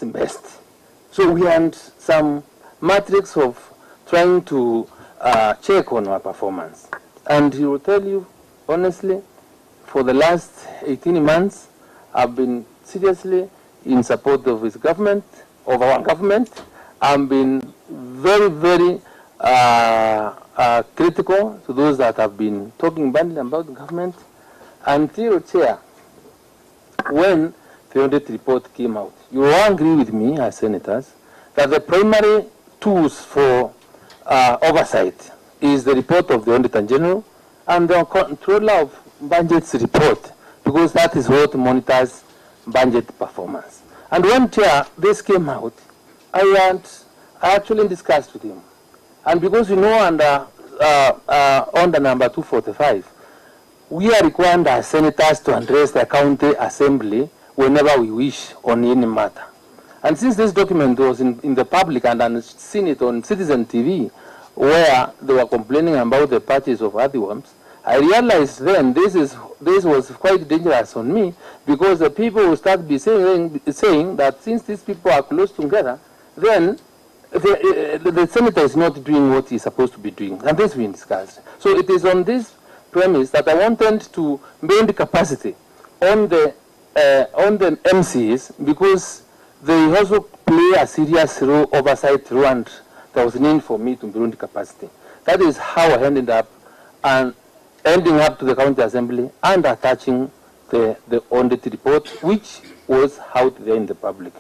best. So we had some matrix of trying to check on our performance. And he will tell you, honestly, for the last 18 months, I've been seriously in support of his government, of our government. I've been very, very critical to those that have been talking badly about the government. Until, Chair, when the audit report came out, you will agree with me as senators that the primary tools for oversight is the report of the Auditor General and the Controller of Budget's report, because that is what monitors budget performance. And when, Chair, this came out, I actually discussed with him. And because under number 245, we are required as senators to address the county assembly whenever we wish on any matter. And since this document was in the public and I've seen it on Citizen TV, where they were complaining about the purchase of earthworms, I realized then this was quite dangerous on me, because the people will start be saying that since these people are close together, then the senator is not doing what he's supposed to be doing. And this we discussed. So it is on this premise that I wanted to build capacity on the MCs, because they also play a serious role, oversight role, and there was a need for me to build capacity. That is how I ended up to the county assembly and attaching the audit report, which was out there in the public.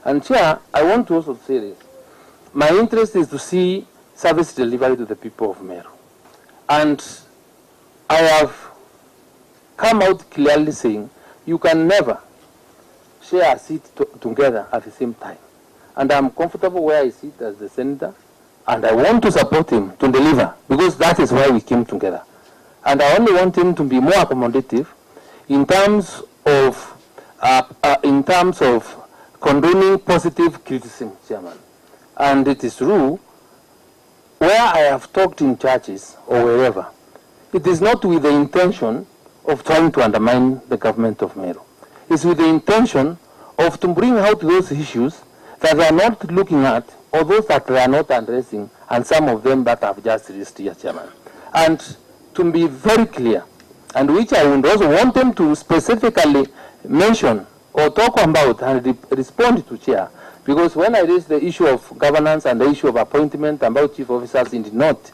And Chair, I want to also say this. My interest is to see service delivery to the people of Meru. And I have come out clearly saying you can never share a seat together at the same time. And I'm comfortable where I sit as the senator, and I want to support him to deliver, because that is why we came together. And I only want him to be more accommodative in terms of condoning positive criticism, Chairman. And it is true, where I have talked in churches or wherever, it is not with the intention of trying to undermine the government of Meru. It's with the intention of to bring out those issues that they are not looking at, or those that they are not addressing, and some of them that I've just raised here, Chairman. And to be very clear, and which I would also want them to specifically mention or talk about and respond to, Chair, because when I raised the issue of governance and the issue of appointment about chief officers, he did not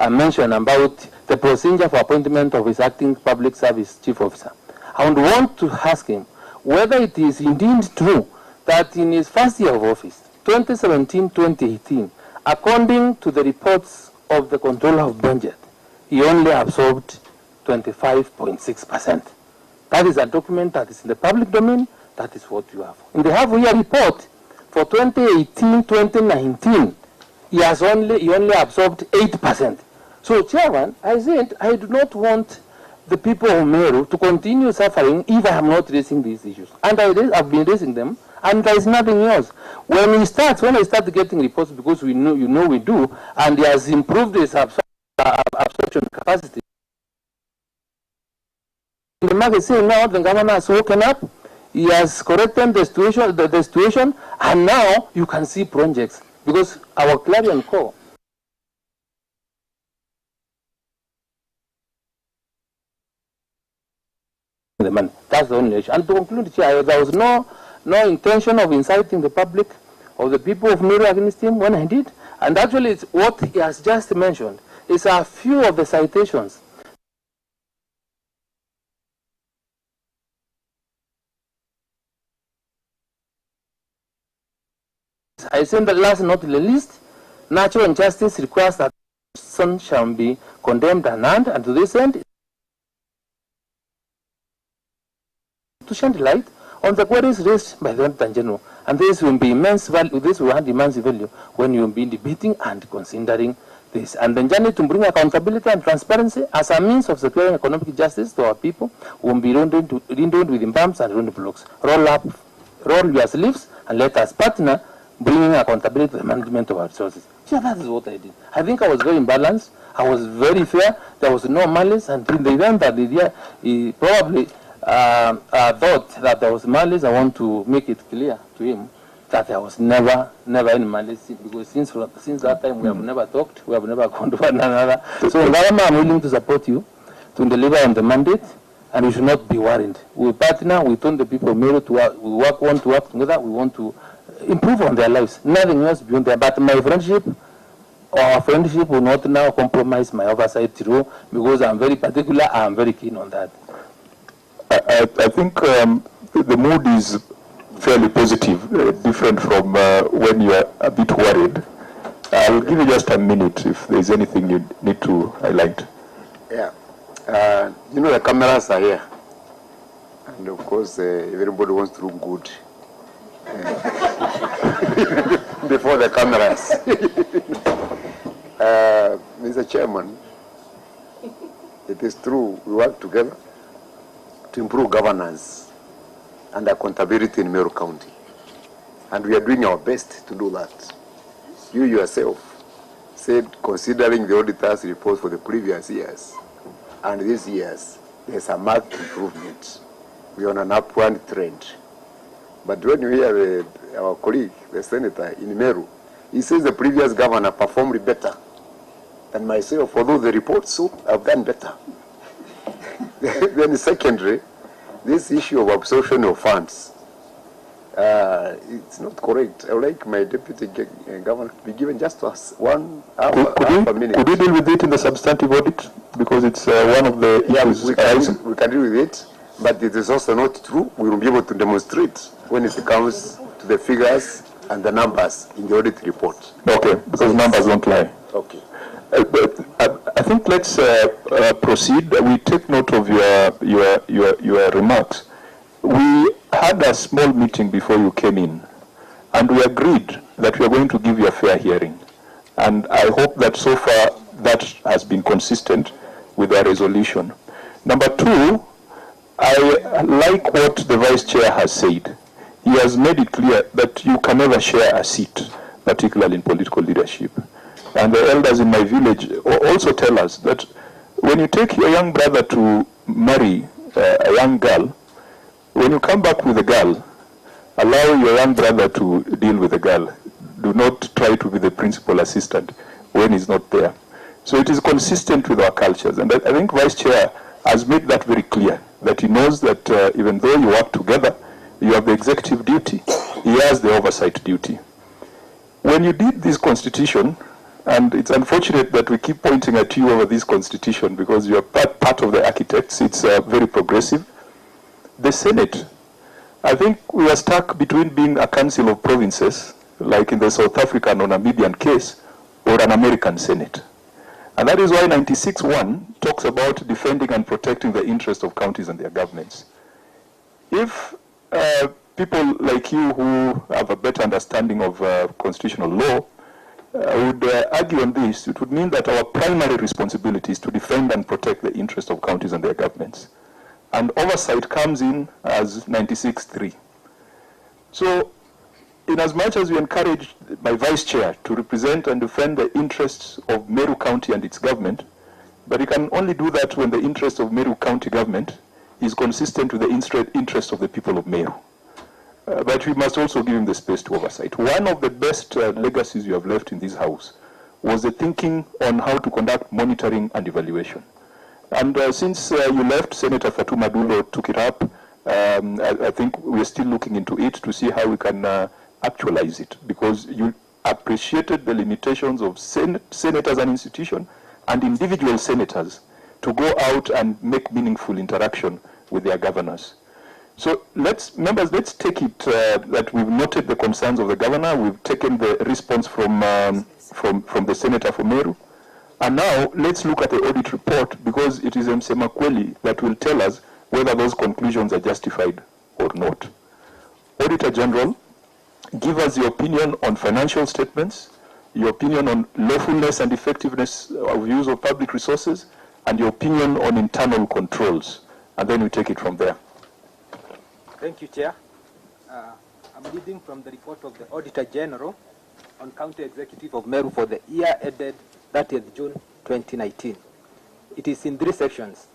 mention about the procedure for appointment of his acting public service chief officer. I would want to ask him whether it is indeed true that in his first year of office, 2017-2018, according to the reports of the Controller of Budget, he only absorbed 25.6%. That is a document that is in the public domain. That is what you have. In the half-year report for 2018-2019, he only absorbed 8%. So, Chairman, I said I do not want the people of Meru to continue suffering if I am not raising these issues. And I've been raising them, and there is nothing else. When I start getting reports, because we know we do, and he has improved his absorption capacity. The market is saying now the governor has woken up, he has corrected the situation, and now you can see projects, because our clarion call the money. That's the only issue. And to conclude, Chair, there was no intention of inciting the public or the people of Meru against him when I did. And actually, it's what he has just mentioned is a few of the citations. I say the last not the least, natural injustice requires that person shall be condemned and hanged, and to this end, to shed light on the queries raised by the Auditor General. And this will be immense value, this will have immense value when you will be debating and considering this. And the journey to bring accountability and transparency as a means of securing economic justice to our people will be rendered with bumps and round blocks. Roll your sleeves and let us partner bringing accountability to the management of our resources. Yeah, that is what I did. I think I was very balanced. I was very fair. There was no malice. And in the event that he probably thought that there was malice, I want to make it clear to him that there was never any malice, because since that time we have never talked, we have never gone to one another. So Governor, I'm willing to support you to deliver on the mandate, and we should not be worried. We partner, we told the people of Meru to work, want to work together, we want to improve on their lives. Nothing else beyond that. But my friendship, or our friendship, will not now compromise my oversight role, because I'm very particular, I'm very keen on that. I think the mood is fairly positive, different from when you are a bit worried. I'll give you just a minute if there's anything you need to highlight. Yeah. You know, the cameras are here. And of course, everybody wants to look good before the cameras. Mr. Chairman, it is true, we work together to improve governance and accountability in Meru County. And we are doing our best to do that. You yourself said, considering the auditor's report for the previous years and these years, there's a marked improvement. We are on an upward trend. But when you hear our colleague, the senator in Meru, he says the previous governor performed better than myself, although the reports so have done better. Then secondary, this issue of absorption of funds, it's not correct. I would like my deputy governor to be given just half a minute. Could we deal with it in the substantive audit? Because it's one of the issues. We can deal with it, but it is also not true. We will be able to demonstrate when it comes to the figures and the numbers in the audit report. Okay, because numbers don't lie. Okay. I think let's proceed. We take note of your remarks. We had a small meeting before you came in, and we agreed that we are going to give you a fair hearing. And I hope that so far that has been consistent with our resolution. Number two, I like what the Vice Chair has said. He has made it clear that you can never share a seat, particularly in political leadership. And the elders in my village also tell us that when you take your young brother to marry a young girl, when you come back with a girl, allow your young brother to deal with the girl. Do not try to be the principal assistant when he's not there. So it is consistent with our cultures. And I think Vice Chair has made that very clear, that he knows that even though you work together, you have the executive duty, he has the oversight duty. When you did this constitution, and it's unfortunate that we keep pointing at you over this constitution because you are part of the architects, it's very progressive. The Senate, I think we are stuck between being a council of provinces, like in the South African or Namibian case, or an American Senate. And that is why 96.1 talks about defending and protecting the interests of counties and their governments. If people like you who have a better understanding of constitutional law would argue on this, it would mean that our primary responsibility is to defend and protect the interests of counties and their governments. And oversight comes in as 96.3. So, in as much as we encourage my Vice Chair to represent and defend the interests of Meru County and its government, but he can only do that when the interest of Meru County government is consistent with the interest of the people of Meru. But we must also give him the space to oversight. One of the best legacies you have left in this house was the thinking on how to conduct monitoring and evaluation. And since you left, Senator Fatuma Dulo took it up. I think we're still looking into it to see how we can actualize it, because you appreciated the limitations of senators as an institution and individual senators to go out and make meaningful interaction with their governors. So let's take it that we've noted the concerns of the governor, we've taken the response from the senator for Meru, and now let's look at the audit report, because it is Msema Kweli that will tell us whether those conclusions are justified or not. Auditor General, give us your opinion on financial statements, your opinion on lawfulness and effectiveness of use of public resources, and your opinion on internal controls, and then we take it from there. Thank you, Chair. I'm reading from the report of the Auditor General on County Executive of Meru for the year ended 30th June 2019. It is in 3 sections.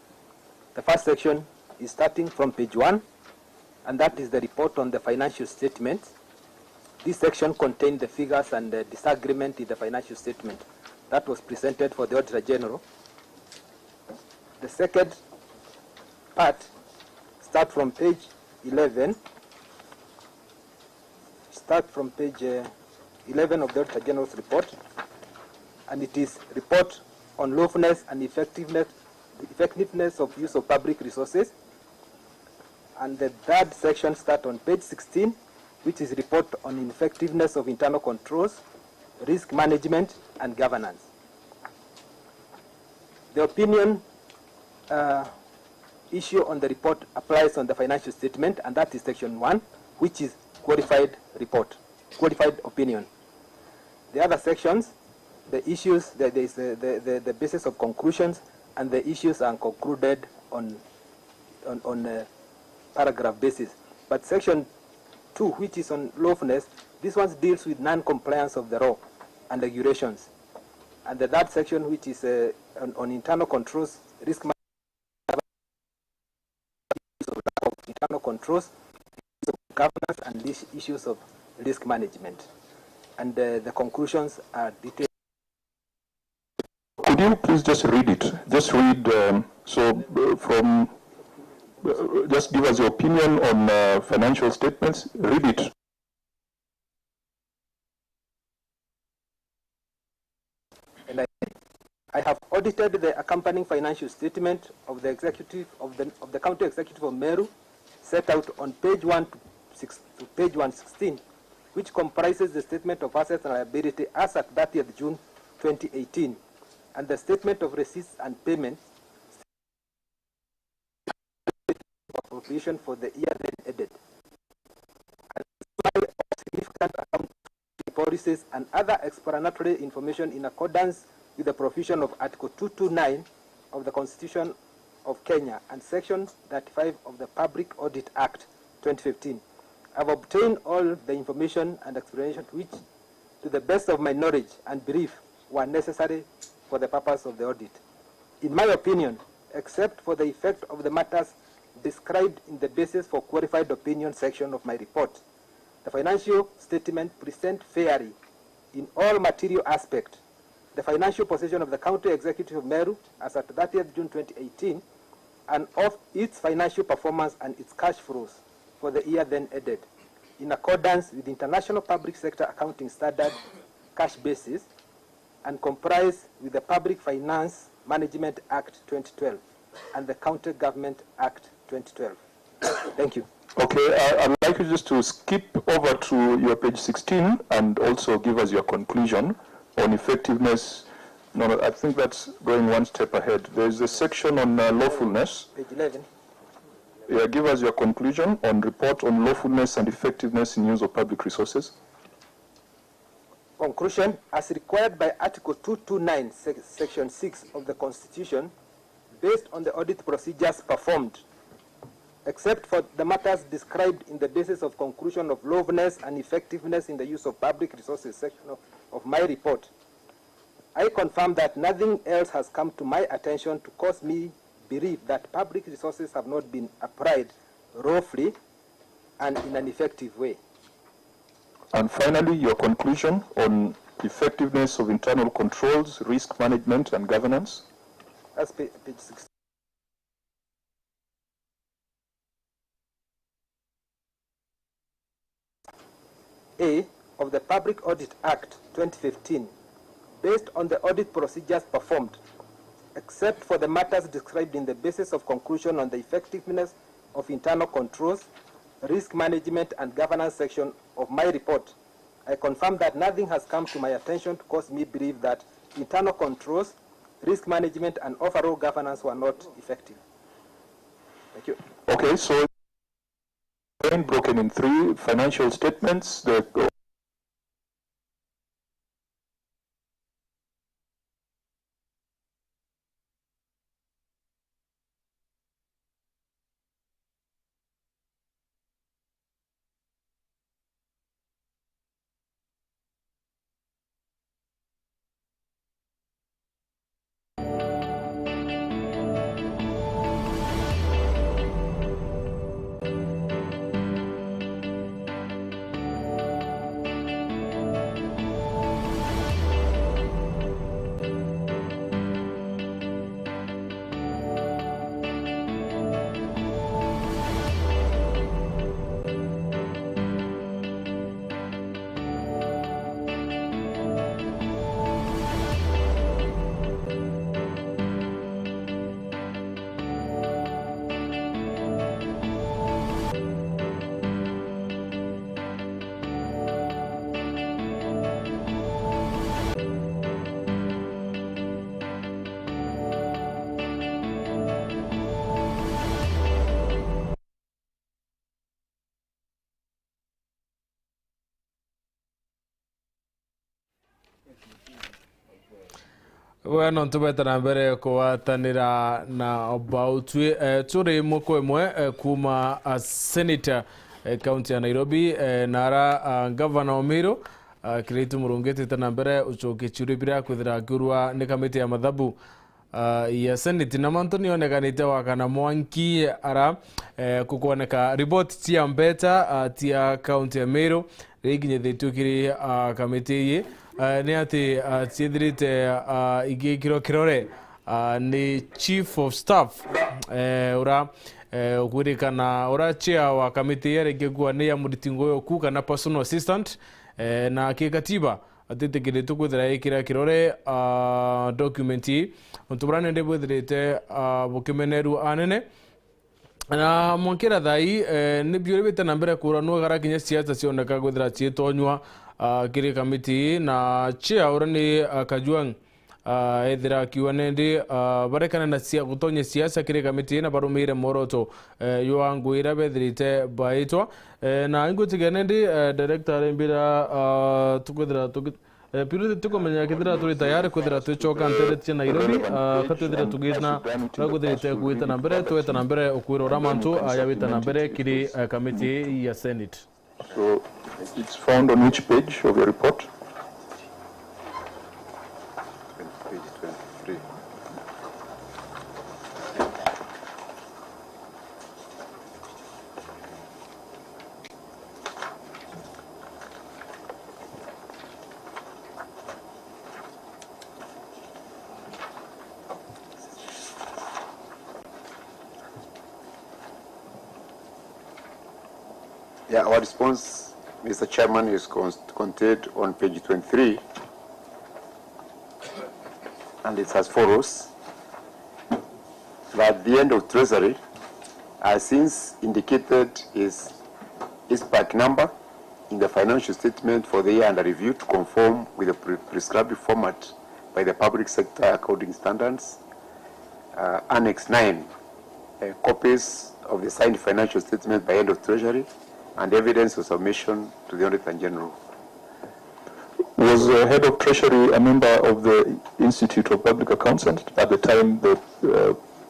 The first section is starting from page 1, and that is the report on the financial statements. This section contained the figures and the disagreement in the financial statement that was presented for the Auditor General. The second part starts from page 11. Start from page 11 of the Auditor General's report, and it is report on lawfulness and effectiveness of use of public resources. And the third section starts on page 16, which is report on effectiveness of internal controls, risk management, and governance. The opinion issue on the report applies on the financial statement, and that is section 1, which is qualified report, qualified opinion. The other sections, the issues, there is the basis of conclusions, and the issues are concluded on a paragraph basis. But section 2, which is on lawfulness, this one deals with non-compliance of the law and regulations. And the third section, which is on internal controls, risk management, of internal controls, governance, and these issues of risk management. And the conclusions are detailed. Could you please just read it? Just read, just give us your opinion on financial statements. Read it. And I have audited the accompanying financial statement of the executive of the county executive of Meru, set out on page 1 to page 116, which comprises the statement of assets and liability as at 30th June 2018, and the statement of receipts and payments appropriation for the year then ended, and supply of significant account policies and other explanatory information in accordance with the provision of Article 229 of the Constitution of Kenya and Section 35 of the Public Audit Act 2015. I've obtained all the information and explanations which, to the best of my knowledge and belief, were necessary for the purpose of the audit. In my opinion, except for the effect of the matters described in the basis for qualified opinion section of my report, the financial statement presents fairly, in all material aspects, the financial position of the County Executive of Meru as at 30th June 2018, and of its financial performance and its cash flows for the year then ended, in accordance with International Public Sector Accounting Standard cash basis, and comprise with the Public Finance Management Act 2012 and the County Government Act 2012. Thank you. Okay, I'd like you just to skip over to your page 16 and also give us your conclusion on effectiveness. No, I think that's going one step ahead. There's a section on lawfulness. Page 11. Yeah, give us your conclusion on report on lawfulness and effectiveness in use of public resources. Conclusion, as required by Article 229, Section 6 of the Constitution, based on the audit procedures performed, except for the matters described in the basis of conclusion of lawfulness and effectiveness in the use of public resources section of my report, I confirm that nothing else has come to my attention to cause me believe that public resources have not been applied lawfully and in an effective way. And finally, your conclusion on effectiveness of internal controls, risk management, and governance. That's page 16. A of the Public Audit Act 2015, based on the audit procedures performed, except for the matters described in the basis of conclusion on the effectiveness of internal controls, risk management, and governance section of my report, I confirm that nothing has come to my attention to cause me believe that internal controls, risk management, and overall governance were not effective. Thank you. Okay, so broken in three: financial statements, the Weno ntubeta na mbere kuwatanira na obautwi turi muko imwe kuma senator county ya Nairobi nara governor wa Meru Kiraitu Murungi tita mbere ucoke churibira kwithira ngurwa ni kamiti ya mathabu ya senate na manto nionekanite wakana mwanki ara kukoneka report tia mbeta tia county ya Meru riginyithitio kiri kamiti yi ni ati tiethirite igikiro kirore ni chief of staff ura kwirikana ura chair wa kamiti ya regegwa ni ya muritingo yo ku kana personal assistant na kikatiba atitekiretu kwithira ikira kirore documenti ontubrane ndebwithirite bukimeneru anene na mwankira thai ni biuribite na mbere kuranwa gara kinya siasa cioneka kwithira cietonywa kiri kamiti na chair ura ni Kajuang ethira kiwanendi barekana na cia gutonye siasa kiri kamiti na barumire moroto yo ngwira bethirite baitwa na ingutigenendi director mbira tukwithira piru tukomenya kithira turi tayari kwithira tucoka nterete Nairobi katwithira tugina twaguthirite kuita na mbere tweta na mbere ukwira ramantu yawita na mbere kiri kamiti ya Senate. So it's found on which page of your report? Page 23. Yeah, our response, Mr. Chairman, is contained on page 23, and it's as follows. That the end of Treasury, as since indicated, is PAC number in the financial statement for the year under review to conform with the prescribed format by the public sector accounting standards. Annex 9, copies of the signed financial statement by end of Treasury, and evidence of submission to the Auditor General. Was the head of Treasury a member of the Institute of Public Accounts at the time the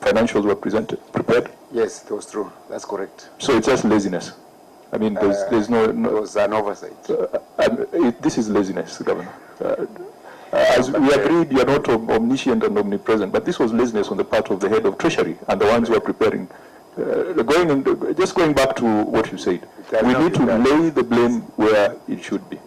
financials were prepared? Yes, that was true. That's correct. So it's just laziness. I mean, there's no It was an oversight. this is laziness, Governor. As we agreed, you are not omniscient and omnipresent, but this was laziness on the part of the head of Treasury and the ones who are preparing. Just going back to what you said, we need to lay the blame where it should be,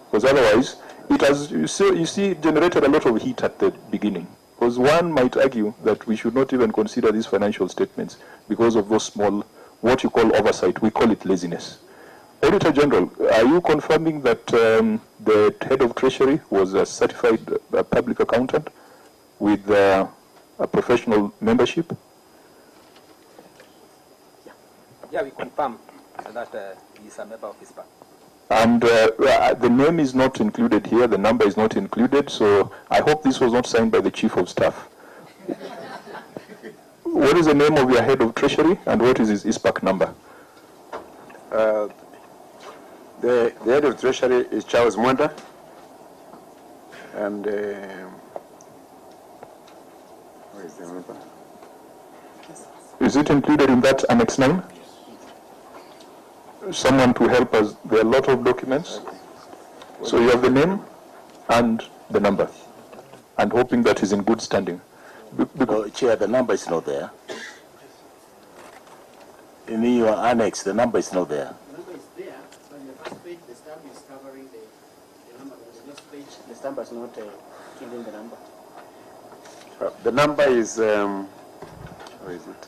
because otherwise it has, you see, generated a lot of heat at the beginning. Because one might argue that we should not even consider these financial statements because of those small, what you call oversight. We call it laziness. Auditor General, are you confirming that the head of Treasury was a certified public accountant with a professional membership? Yeah, we confirm that he is a member of his PAC. And the name is not included here, the number is not included, so I hope this was not signed by the Chief of Staff. What is the name of your head of Treasury and what is his ISPAC number? The head of Treasury is Charles Mwanda, and where is the number? Is it included in that Annex 9? Someone to help us. There are a lot of documents. So you have the name and the number, and hoping that is in good standing. Chair, the number is not there. In your annex, the number is not there. The number is there, but in the first page, the stamp is covering the number. The next page, the stamp is not giving the number. The number is, where is it?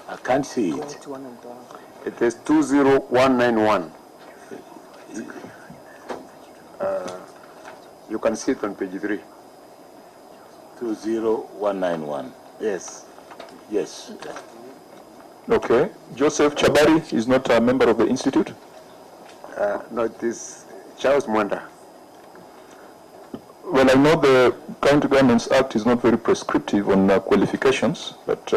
I can't see it. It is 20191. You can see it on page 3. 20191. Yes. Yes. Okay. Joseph Chabari is not a member of the Institute? No, it is Charles Mwanda. Well, I know the County Governments Act is not very prescriptive on qualifications, but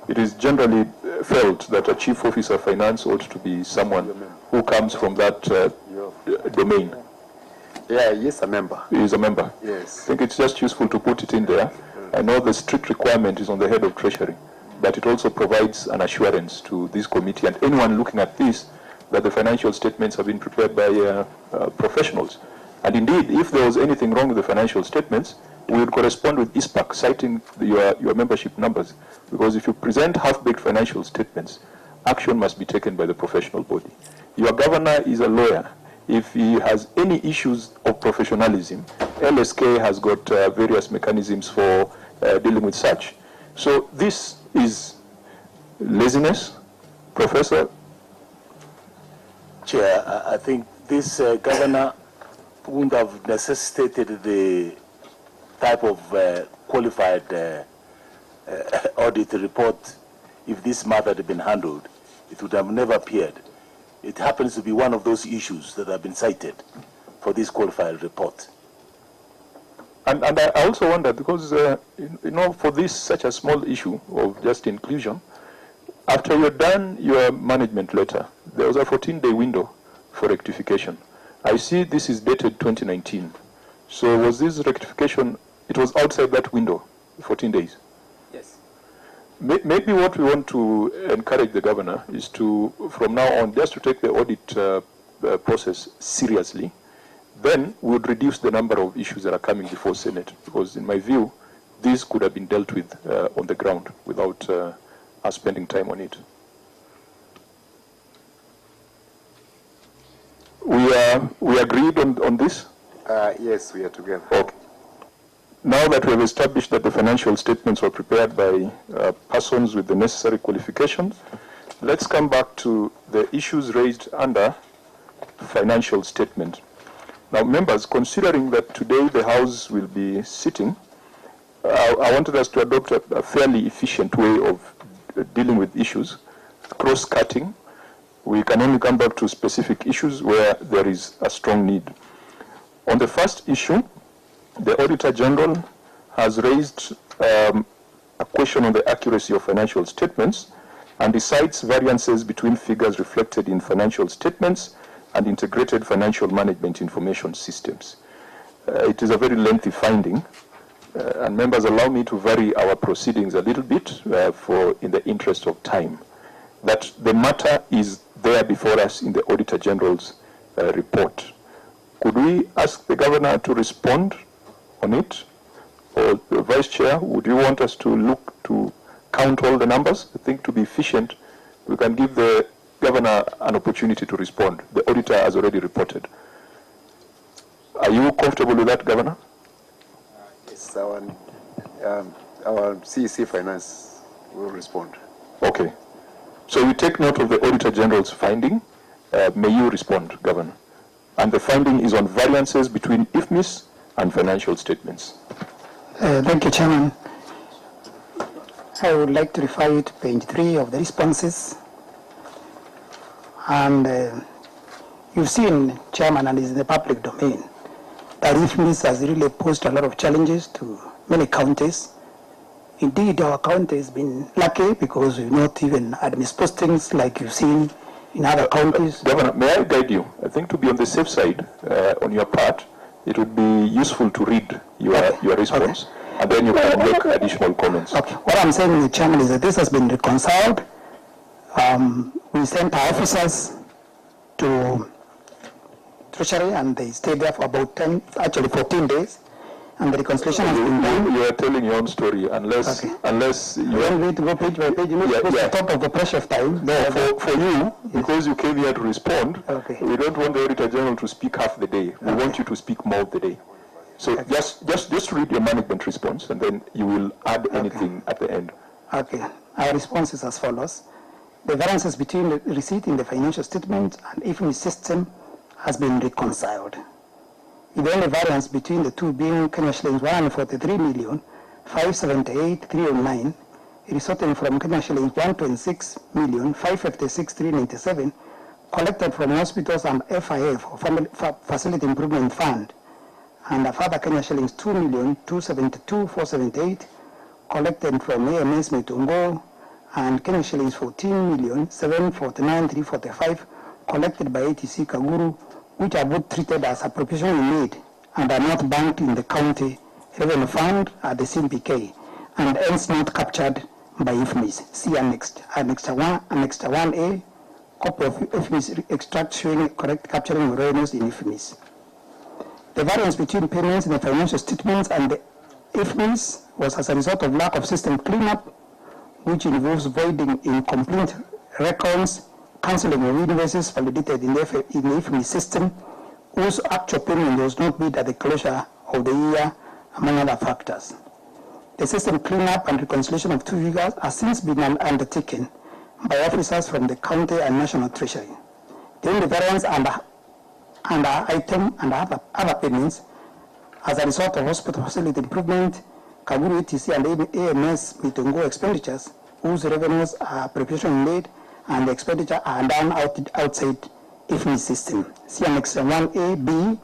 it is generally felt that a chief officer of finance ought to be someone who comes from that domain. Yeah, yes, a member. He is a member. Yes. I think it's just useful to put it in there. I know the strict requirement is on the head of Treasury, but it also provides an assurance to this committee and anyone looking at this that the financial statements have been prepared by professionals. And indeed, if there was anything wrong with the financial statements, we would correspond with ISPAC, citing your membership numbers. Because if you present half-baked financial statements, action must be taken by the professional body. Your governor is a lawyer. If he has any issues of professionalism, LSK has got various mechanisms for dealing with such. So this is laziness, Professor. Chair, I think this governor wouldn't have necessitated the type of qualified audit report if this matter had been handled. It would have never appeared. It happens to be one of those issues that have been cited for this qualified report. And I also wonder, because, for this such a small issue of just inclusion, after you're done your management letter, there was a 14-day window for rectification. I see this is dated 2019. So was this rectification, it was outside that window, 14 days? Yes. Maybe what we want to encourage the governor is to, from now on, just to take the audit process seriously. Then we would reduce the number of issues that are coming before Senate, because in my view, these could have been dealt with on the ground without us spending time on it. We agreed on this? Yes, we are together. Okay. Now that we have established that the financial statements were prepared by persons with the necessary qualifications, let's come back to the issues raised under financial statement. Now, members, considering that today the House will be sitting, I wanted us to adopt a fairly efficient way of dealing with issues, cross-cutting. We can only come back to specific issues where there is a strong need. On the first issue, the Auditor General has raised a question on the accuracy of financial statements, and he cites variances between figures reflected in financial statements and integrated financial management information systems. It is a very lengthy finding, and members, allow me to vary our proceedings a little bit in the interest of time. That the matter is there before us in the Auditor General's report. Could we ask the Governor to respond on it? Or the Vice Chair, would you want us to look to count all the numbers? I think to be efficient, we can give the Governor an opportunity to respond. The Auditor has already reported. Are you comfortable with that, Governor? Yes, our CEC Finance will respond. Okay. So we take note of the Auditor General's finding. May you respond, Governor? And the finding is on variances between IFMIS and financial statements. Thank you, Chairman. I would like to refer you to page 3 of the responses. And you've seen, Chairman, and it's in the public domain, that IFMIS has really posed a lot of challenges to many counties. Indeed, our county has been lucky because we've not even had mispostings like you've seen in other counties. Governor, may I guide you? I think to be on the safe side on your part, it would be useful to read your response, and then you can make additional comments. Okay. What I'm saying, Chairman, is that this has been reconciled. We sent our officers to Treasury, and they stayed there for about 14 days. And the reconciliation has been done. You are telling your own story, unless you want me to go page by page, the top of the pressure of time. No, for you, because you came here to respond, we don't want the Auditor General to speak half the day. We want you to speak more of the day. So just read your management response, and then you will add anything at the end. Okay. Our response is as follows. The variances between the receipt in the financial statement and IFMIS system has been reconciled. The only variance between the two being Kenya shillings 143,578,309, resulting from Kenya shillings 126,556,397, collected from hospitals and FIF, or Facility Improvement Fund, and a further Kenya shillings 2,272,478, collected from AMS Metungo, and Kenya shillings 14,749,345, collected by ATC Kaguru, which are both treated as appropriation in need and are not banked in the county revenue fund at the CMPK and hence not captured by IFMIS. See annexed 1A, copy of IFMIS extract showing correct capturing of revenues in IFMIS. The variance between payments in the financial statements and the IFMIS was as a result of lack of system cleanup, which involves voiding incomplete records, cancelling of invoices validated in the IFMIS system, whose actual payment was not made at the closure of the year, among other factors. The system cleanup and reconciliation of two figures has since been undertaken by officers from the county and national treasury. The only variance under item and other payments as a result of hospital facility improvement, Kaguru ETC and AMS Mitungo expenditures, whose revenues are preparation made and the expenditure are done outside IFMIS system. See Annex 1A, B,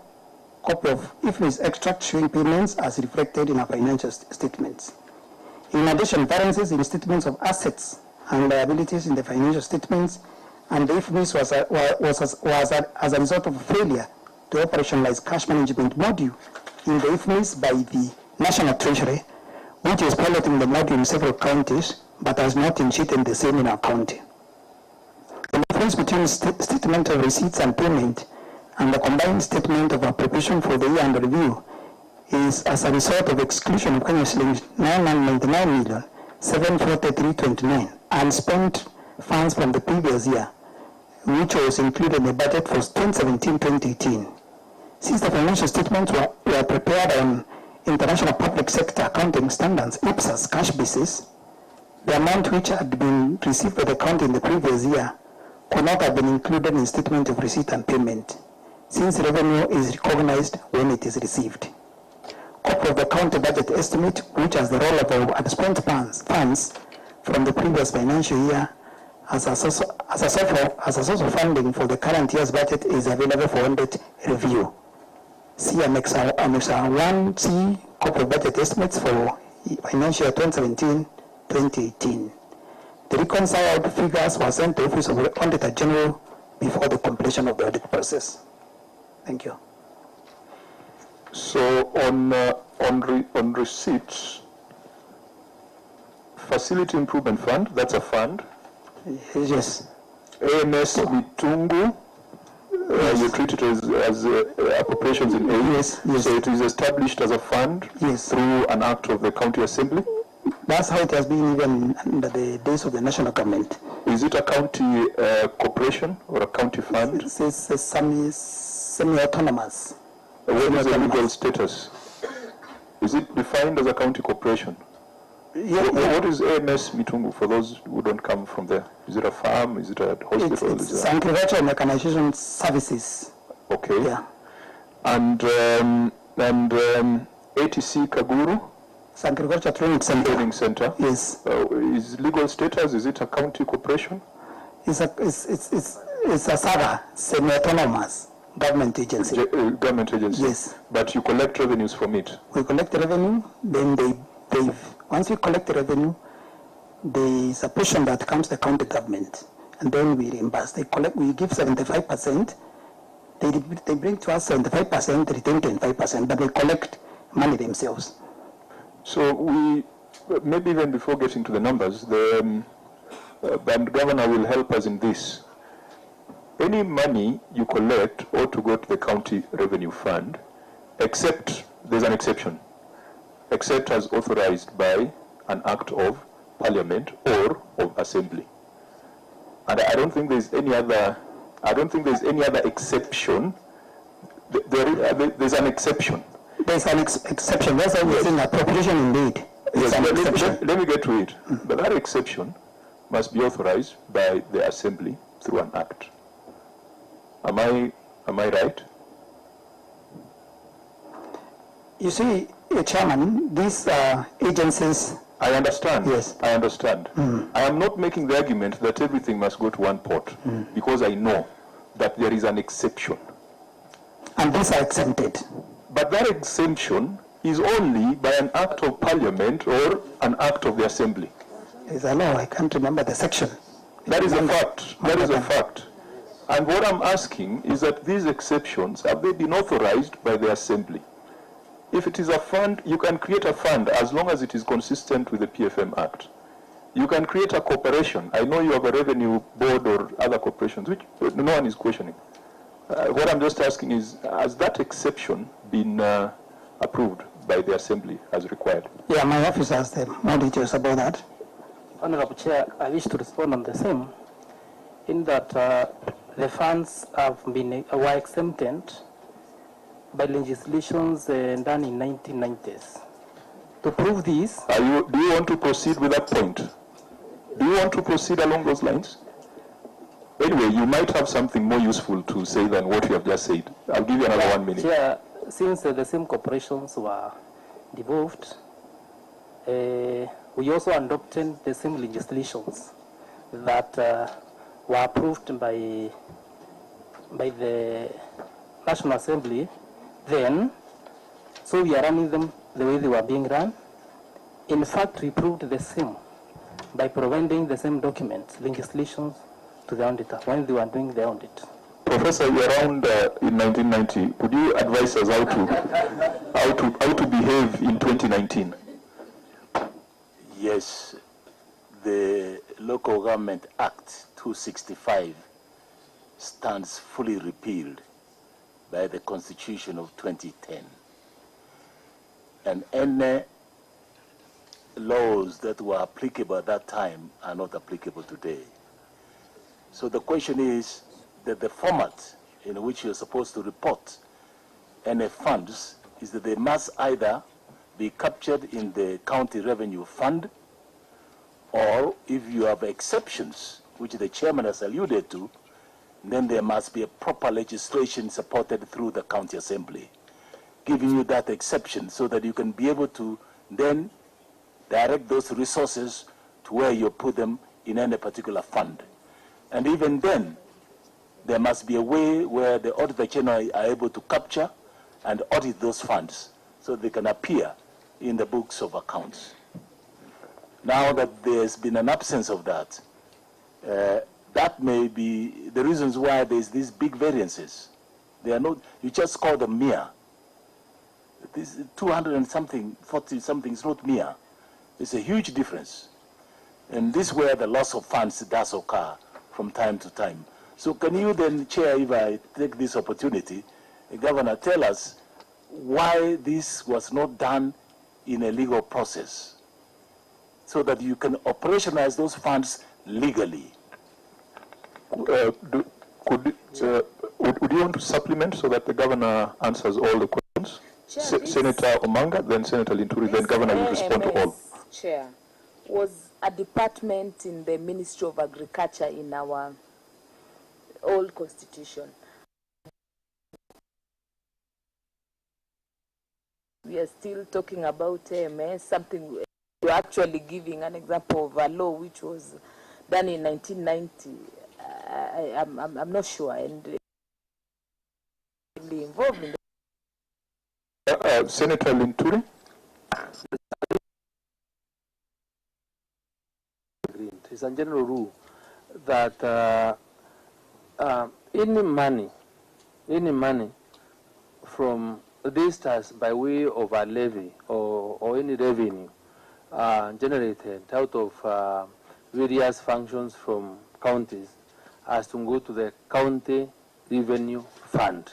copy of IFMIS extract showing payments as reflected in our financial statements. In addition, variances in statements of assets and liabilities in the financial statements and the IFMIS was as a result of failure to operationalize cash management module in the IFMIS by the National Treasury, which is piloting the module in several counties but has not initiated the same in our county. The difference between statement of receipts and payment and the combined statement of appropriation for the year under review is as a result of exclusion of Kenya shillings 999,743.29 unspent funds from the previous year, which was included in the budget for 2017-2018. Since the financial statements were prepared on International Public Sector Accounting Standards (IPSAS) cash basis, the amount which had been received by the county in the previous year could not have been included in statement of receipt and payment, since revenue is recognized when it is received. Copy of the county budget estimate, which has the rollover of unspent funds from the previous financial year as a source of funding for the current year's budget, is available for audit review. See Annex 1C, copy of budget estimates for financial year 2017-2018. The reconciled figures were sent to the Office of the Auditor General before the completion of the audit process. Thank you. So on receipts, Facility Improvement Fund, that's a fund. Yes. AMS Mitungu, you treat it as appropriations in aid. Yes, yes. So it is established as a fund, yes, through an act of the county assembly. That's how it has been even under the days of the national government. Is it a county corporation or a county fund? It's semi-autonomous. What is the legal status? Is it defined as a county corporation? Yeah, what is AMS Mitungu for those who don't come from there? Is it a farm? Is it a hospital? It's agricultural mechanization services. Okay. Yeah. And ATC Kaguru? It's agricultural training center. Training center. Yes. Is legal status? Is it a county corporation? It's a SAGA, semi-autonomous government agency. Government agency. Yes. But you collect revenues from it. We collect the revenue, then once we collect the revenue, there is a portion that comes to the county government, and then we reimburse. We give 75%. They bring to us 75%, they retain 25%, but they collect money themselves. So we, maybe even before getting to the numbers, the governor will help us in this. Any money you collect ought to go to the county revenue fund, except, there's an exception, except as authorized by an act of parliament or of assembly. And I don't think there's any other, exception. There's an exception. There's an exception. That's why we're saying appropriation indeed. Yes, let me get to it. But that exception must be authorized by the assembly through an act. Am I right? You see, Chairman, these agencies... I understand. Yes. I understand. I am not making the argument that everything must go to one pot, because I know that there is an exception. And these are exempted. But that exemption is only by an act of parliament or an act of the assembly. There's a law, I can't remember the section. That is a fact. That is a fact. And what I'm asking is that these exceptions, have they been authorized by the Assembly? If it is a fund, you can create a fund as long as it is consistent with the PFM Act. You can create a corporation. I know you have a revenue board or other corporations, which no one is questioning. What I'm just asking is, has that exception been approved by the Assembly as required? Yeah, my office has more details about that. Honorable Chair, I wish to respond on the same, in that the funds have been were exempted by legislations done in 1990s. To prove this, Do you want to proceed with that point? Do you want to proceed along those lines? Anyway, you might have something more useful to say than what you have just said. I'll give you another 1 minute. Chair, since the same corporations were devolved, we also adopted the same legislations that were approved by the National Assembly then, so we are running them the way they were being run. In fact, we proved the same by providing the same documents, legislations, to the auditor when they were doing the audit. Professor, you're around in 1990. Could you advise us how to behave in 2019? Yes, the Local Government Act 265 stands fully repealed by the Constitution of 2010. And any laws that were applicable at that time are not applicable today. So the question is that the format in which you're supposed to report any funds is that they must either be captured in the county revenue fund, or if you have exceptions, which the chairman has alluded to, then there must be a proper legislation supported through the county assembly, giving you that exception so that you can be able to then direct those resources to where you put them in any particular fund. And even then, there must be a way where the Auditor General are able to capture and audit those funds so they can appear in the books of accounts. Now that there's been an absence of that, that may be the reasons why there's these big variances. They are not, you just call them mere. This 200 and something, 40 something is not mere. It's a huge difference. And this is where the loss of funds does occur from time to time. So can you then, Chair, if I take this opportunity, Governor, tell us why this was not done in a legal process so that you can operationalize those funds legally? Would you want to supplement so that the Governor answers all the questions? Senator Omanga, then Senator Linturi, then Governor will respond to all. Chair, was a department in the Ministry of Agriculture in our old constitution. We are still talking about AMS, something we're actually giving an example of a law which was done in 1990. I'm not sure, and involved in Senator Linturi. It's a general rule that any money from visitors by way of a levy or any revenue generated out of various functions from counties has to go to the county revenue fund.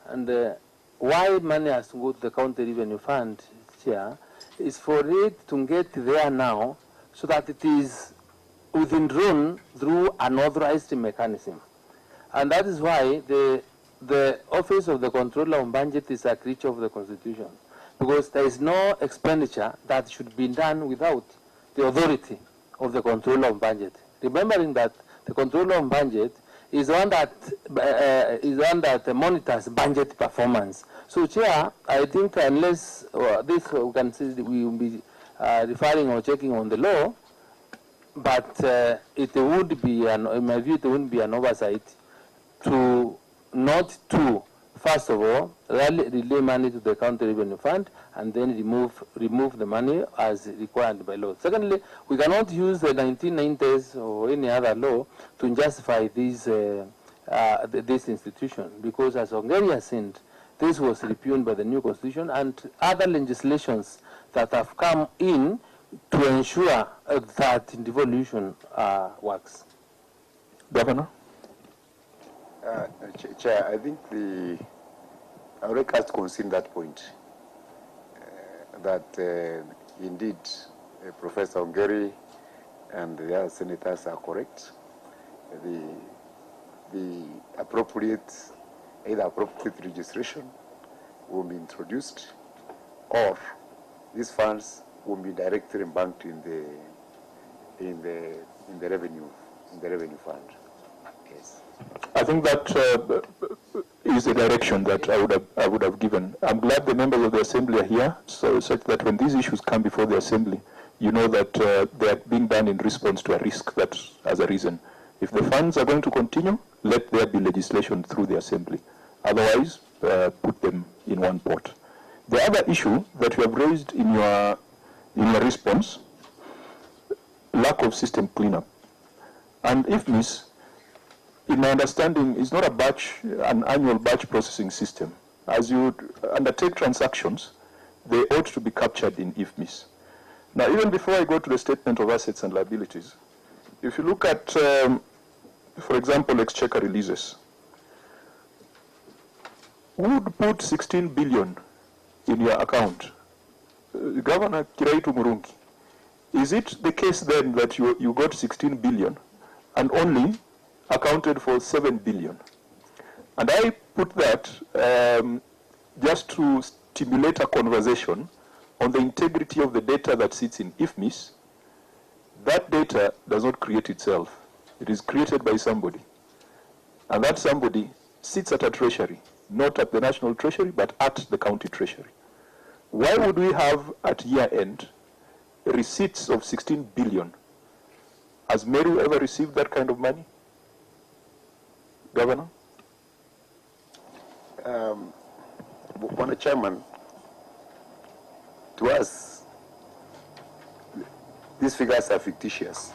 And why money has to go to the county revenue fund here is for it to get there now so that it is withdrawn through an authorized mechanism. And that is why the Office of the Controller on Budget is a creature of the Constitution, because there is no expenditure that should be done without the authority of the Controller on Budget. Remembering that the Controller on Budget is one that monitors budget performance. So, Chair, I think unless this we can say we will be referring or checking on the law, but it would be, in my view, it wouldn't be an oversight to not to, first of all, relay money to the county revenue fund and then remove the money as required by law. Secondly, we cannot use the 1990s or any other law to justify these this institution, because as Ongeri has said, this was repugned by the new constitution and other legislations that have come in to ensure that devolution works. Governor? Chair, I think I would like us to consider that point, that indeed Professor Ongeri and the other senators are correct. The appropriate registration will be introduced, or these funds will be directly embanked in the revenue fund. Yes. I think that is the direction that I would have given. I'm glad the members of the Assembly are here, so such that when these issues come before the Assembly, you know that they are being done in response to a risk that as a reason. If the funds are going to continue, let there be legislation through the Assembly. Otherwise, put them in one pot. The other issue that you have raised in your response, lack of system cleanup. And if IFMIS, in my understanding, is not an annual batch processing system. As you undertake transactions, they ought to be captured in IFMIS. Now, even before I go to the statement of assets and liabilities, if you look at, for example, exchequer releases, who would put 16 billion in your account? Gov.Kiraitu Murungi. Is it the case then that you got 16 billion and only accounted for 7 billion? And I put that just to stimulate a conversation on the integrity of the data that sits in IFMIS. That data does not create itself. It is created by somebody. And that somebody sits at a treasury, not at the national treasury, but at the county treasury. Why would we have at year end receipts of 16 billion? Has Meru ever received that kind of money? Governor? Mr. Chairman, to us, these figures are fictitious.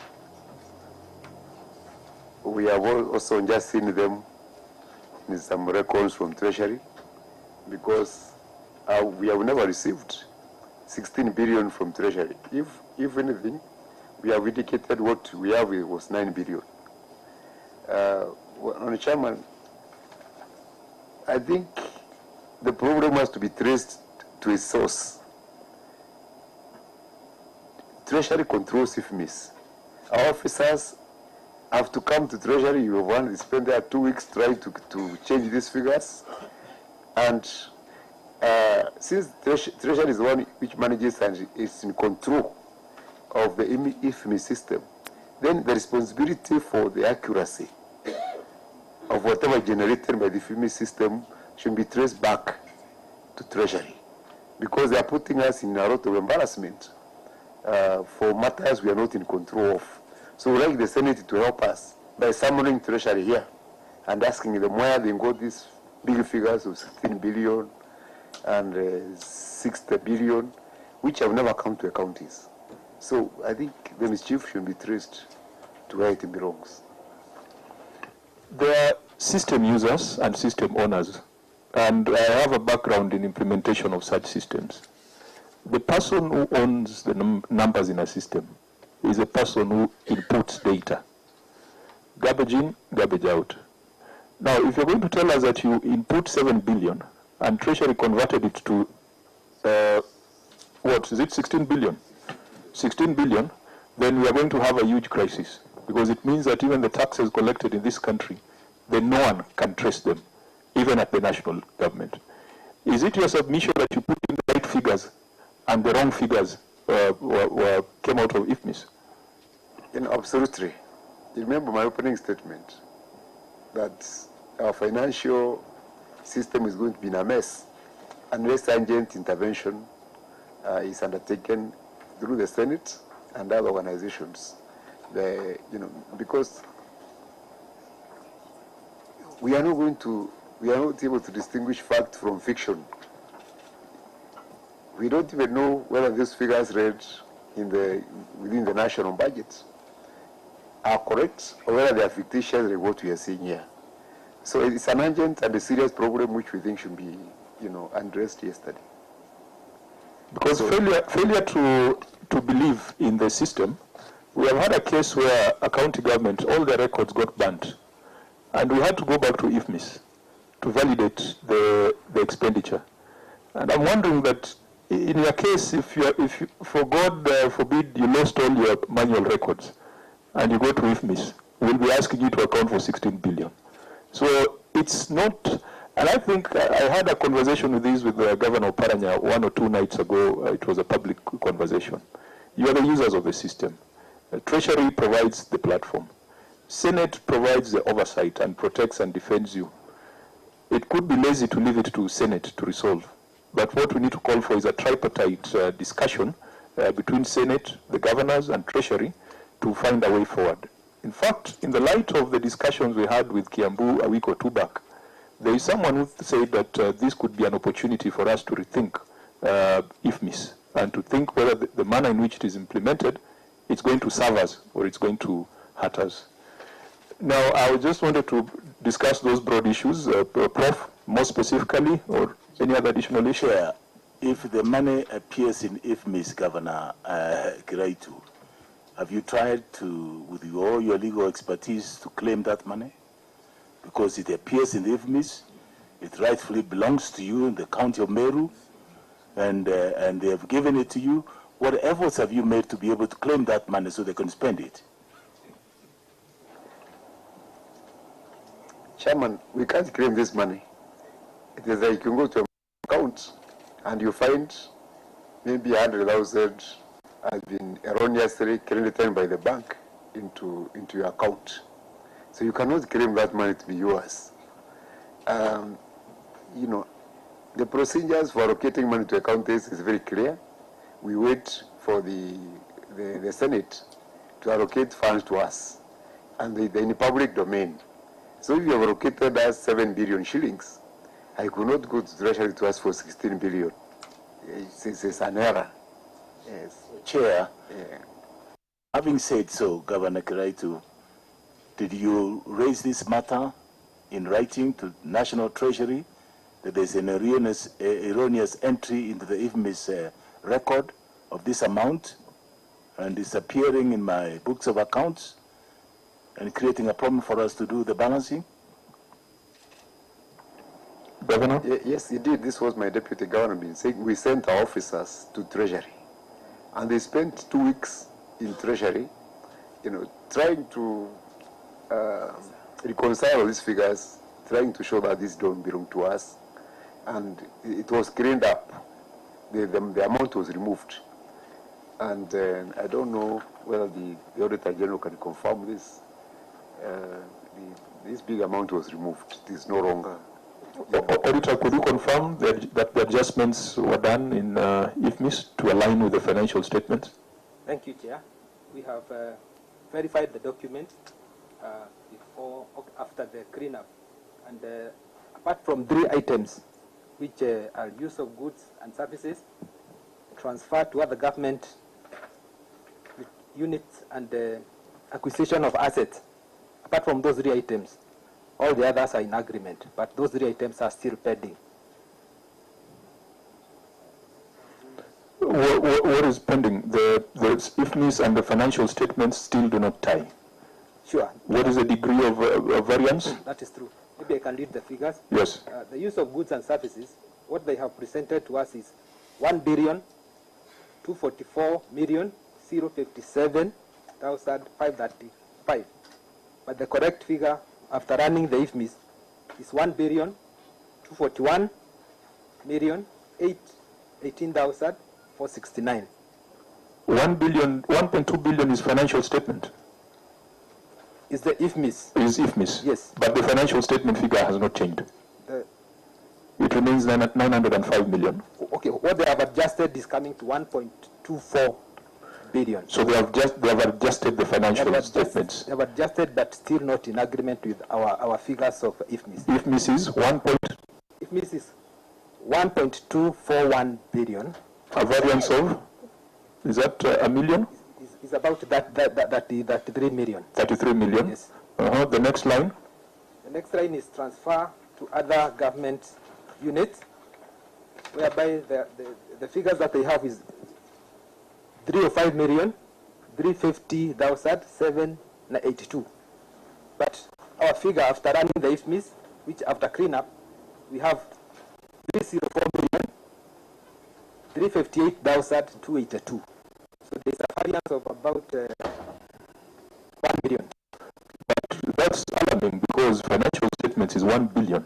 We have also just seen them in some records from Treasury, because we have never received 16 billion from Treasury. If anything, we have indicated what we have was 9 billion. On the Chairman, I think the problem has to be traced to its source. Treasury controls IFMIS. Our officers have to come to Treasury. You have one, they spend there 2 weeks trying to change these figures. And since Treasury is the one which manages and is in control of the IFMIS system, then the responsibility for the accuracy of whatever generated by the IFMIS system should be traced back to Treasury, because they are putting us in a lot of embarrassment for matters we are not in control of. So we'd like the Senate to help us by summoning Treasury here and asking them where they got these big figures of 16 billion and 60 billion, which have never come to the counties. So I think the mischief should be traced to where it belongs. There are system users and system owners, and I have a background in implementation of such systems. The person who owns the numbers in a system is a person who inputs data. Garbage in, garbage out. Now, if you're going to tell us that you input 7 billion and Treasury converted it to, what is it, 16 billion? 16 billion, then we are going to have a huge crisis, because it means that even the taxes collected in this country, then no one can trace them, even at the national government. Is it your submission that you put in the right figures and the wrong figures came out of IFMIS? Absolutely. You remember my opening statement that our financial system is going to be in a mess unless urgent intervention is undertaken through the Senate and other organizations. Because we are not able to distinguish fact from fiction. We don't even know whether these figures read within the national budget are correct or whether they are fictitious like what we are seeing here. So it's an urgent and a serious problem which we think should be, addressed yesterday. Because failure to believe in the system, we have had a case where a county government, all their records got burnt, and we had to go back to IFMIS to validate the expenditure. And I'm wondering that in your case, if for God forbid you lost all your manual records, and you go to IFMIS, we'll be asking you to account for 16 billion. So it's not. And I think I had a conversation with Governor Paranya 1 or 2 nights ago. It was a public conversation. You are the users of the system. Treasury provides the platform. Senate provides the oversight and protects and defends you. It could be lazy to leave it to Senate to resolve. But what we need to call for is a tripartite discussion between Senate, the governors, and Treasury to find a way forward. In fact, in the light of the discussions we had with Kiambu a week or 2 back, there is someone who said that this could be an opportunity for us to rethink IFMIS and to think whether the manner in which it is implemented, it's going to serve us or it's going to hurt us. Now, I just wanted to discuss those broad issues. Prof, more specifically, or any other additional issue? Yeah. If the money appears in IFMIS, Governor Kiraitu, have you tried to, with all your legal expertise, to claim that money? Because it appears in the IFMIS, it rightfully belongs to you in the county of Meru, and they have given it to you. What efforts have you made to be able to claim that money so they can spend it? Chairman, we can't claim this money. It is like you go to an account and you find maybe 100,000 has been erroneously credited by the bank into your account. So you cannot claim that money to be yours. The procedures for allocating money to accountants is very clear. We wait for the Senate to allocate funds to us, and they're in the public domain. So if you have allocated us 7 billion shillings, I could not go to Treasury to ask for 16 billion. It's an error. Yes. Chair, having said so, Governor Kiraitu, did you raise this matter in writing to National Treasury that there's an erroneous entry into the IFMIS record of this amount and it's appearing in my books of accounts and creating a problem for us to do the balancing? Governor? Yes, indeed. This was my deputy governor been saying. We sent our officers to Treasury, and they spent 2 weeks in Treasury, trying to reconcile all these figures, trying to show that these don't belong to us, and it was cleaned up. The amount was removed, and I don't know whether the Auditor General can confirm this. This big amount was removed. It is no longer. Auditor, could you confirm that the adjustments were done in IFMIS to align with the financial statements? Thank you, Chair. We have verified the document after the cleanup, and apart from 3 items, which are use of goods and services, transfer to other government units, and acquisition of assets. Apart from those 3 items, all the others are in agreement, but those 3 items are still pending. What is pending? The IFMIS and the financial statements still do not tie. Sure. What is the degree of variance? That is true. Maybe I can read the figures. Yes. The use of goods and services, what they have presented to us is 1,244,057,535. But the correct figure after running the IFMIS is 1,041,018,469. 1.2 billion is financial statement. Is the IFMIS? Is IFMIS? Yes. But the financial statement figure has not changed. It remains 905 million. Okay, what they have adjusted is coming to 1.24 billion. So they have adjusted the financial statements. They have adjusted, but still not in agreement with our figures of IFMIS. IFMIS is IFMIS is 1.241 billion. A variance of? Is that a million? It's about that 33 million. 33 million? Yes. The next line? The The next line is transfer to other government units, whereby the figures that they have is 305,350,782. But our figure after running the IFMIS, which after cleanup, we have 304,358,282. So there's a variance of about 1 million. But that's alarming because financial statements is 1 billion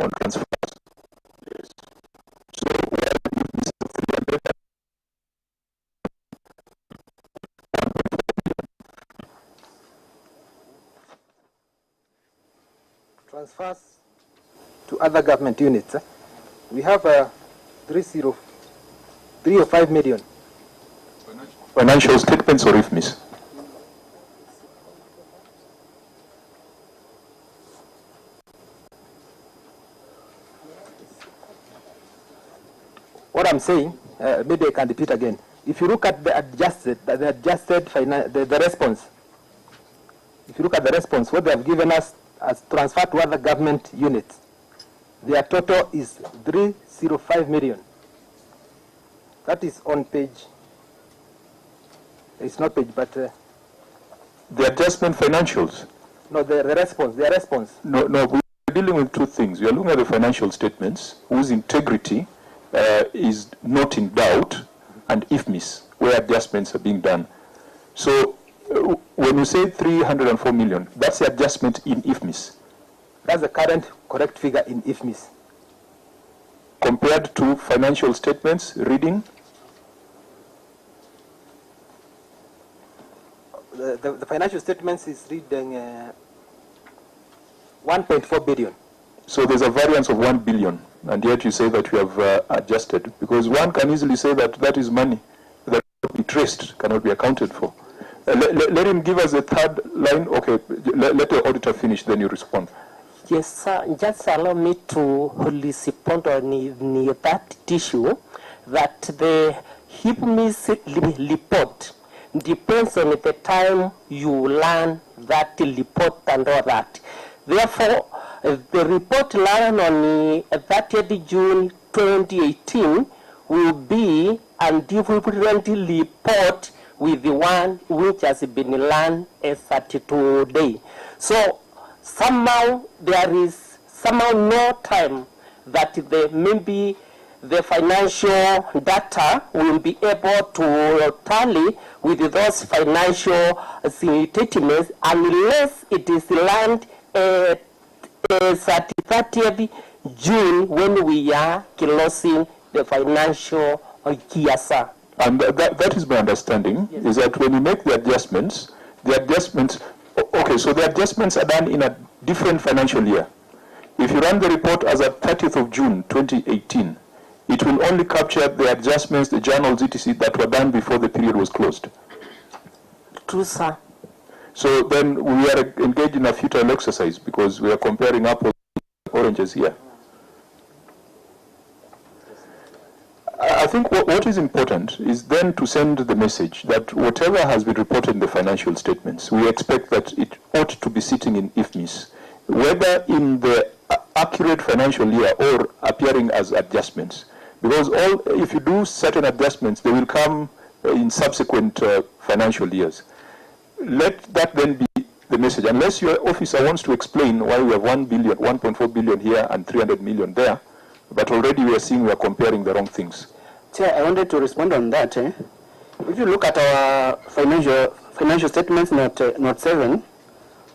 on transfers. Yes. So where if this is 300 transfers to other government units, we have 305 million. financial statements or IFMIS? What I'm saying, maybe I can repeat again. If you look at the response, if you look at the response, what they have given us as transfer to other government units, their total is 305 million. That is on page, it's not page, but... the adjustment financials? No, their response. No, we're dealing with two things. We are looking at the financial statements, whose integrity is not in doubt, and IFMIS, where adjustments are being done. So when you say 304 million, that's the adjustment in IFMIS? That's the current correct figure in IFMIS. Compared to financial statements reading? The financial statements is reading 1.4 billion. So there's a variance of 1 billion, and yet you say that you have adjusted, because one can easily say that that is money that cannot be traced, cannot be accounted for. Let him give us a third line. Okay, let the auditor finish, then you respond. Yes, sir. Just allow me to respond on that issue, that the IFMIS report depends on the time you learn that report and all that. Therefore, the report learned on 30th June 2018 will be a different report with the one which has been learned as at today. So somehow there is no time that maybe the financial data will be able to tally with those financial statements unless it is learned at 30th June when we are closing the financial year, sir. And that is my understanding, yes. Is that when you make the adjustments, okay, so the adjustments are done in a different financial year. If you run the report as at 30th of June 2018, it will only capture the adjustments, the journals, etc. that were done before the period was closed. True, sir. So then we are engaged in a futile exercise because we are comparing apples and oranges here. I think what is important is then to send the message that whatever has been reported in the financial statements, we expect that it ought to be sitting in IFMIS, whether in the accurate financial year or appearing as adjustments. Because if you do certain adjustments, they will come in subsequent financial years. Let that then be the message. Unless your officer wants to explain why we have 1 billion, 1.4 billion here and 300 million there, but already we are seeing we are comparing the wrong things. Chair, I wanted to respond on that. If you look at our financial statements, note 7,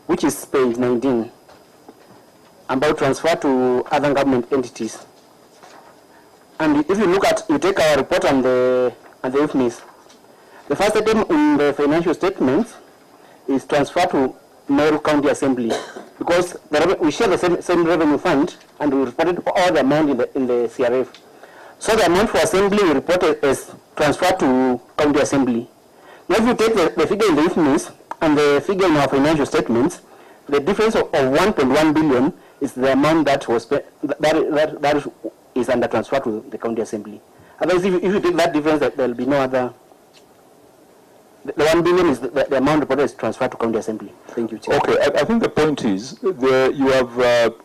which is page 19, about transfer to other government entities. And if you take our report on the IFMIS, the first item in the financial statements is transfer to Meru County Assembly, because we share the same revenue fund, and we reported all the amount in the CRF. So the amount for assembly we reported as transfer to County Assembly. Now if you take the figure in the IFMIS and the figure in our financial statements, the difference of 1.1 billion is the amount that was that is under transfer to the County Assembly. Otherwise, if you take that difference, there will be no other the 1 billion is the amount reported is transferred to county assembly. Thank you, Chair. Okay, I think the point is you have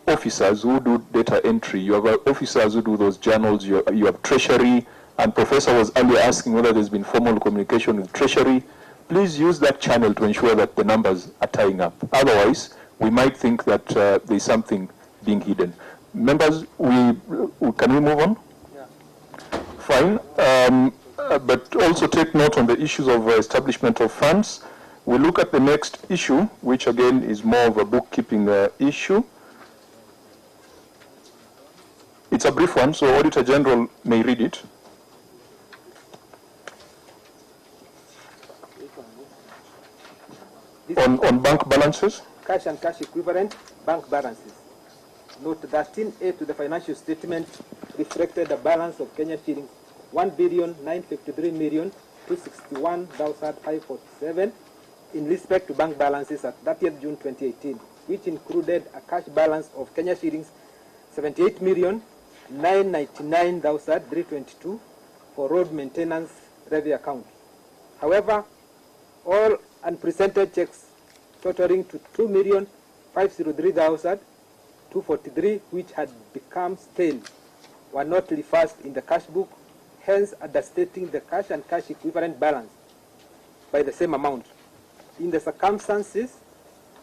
officers who do data entry, you have officers who do those journals, you have treasury, and Professor was earlier asking whether there's been formal communication with treasury. Please use that channel to ensure that the numbers are tying up. Otherwise, we might think that there's something being hidden. Members, can we move on? Yeah. Fine. But also take note on the issues of establishment of funds. We look at the next issue, which again is more of a bookkeeping issue. It's a brief one, so Auditor General may read it. On bank balances? Cash and cash equivalent bank balances. Note 13A to the financial statement reflected a balance of Kenya shillings 1,953,261,547 in respect to bank balances at 30th June 2018, which included a cash balance of Kenya shillings 78,999,322 for road maintenance levy account. However, all unpresented checks totaling to 2,503,243, which had become stale, were not reversed in the cash book, hence understating the cash and cash equivalent balance by the same amount. In the circumstances,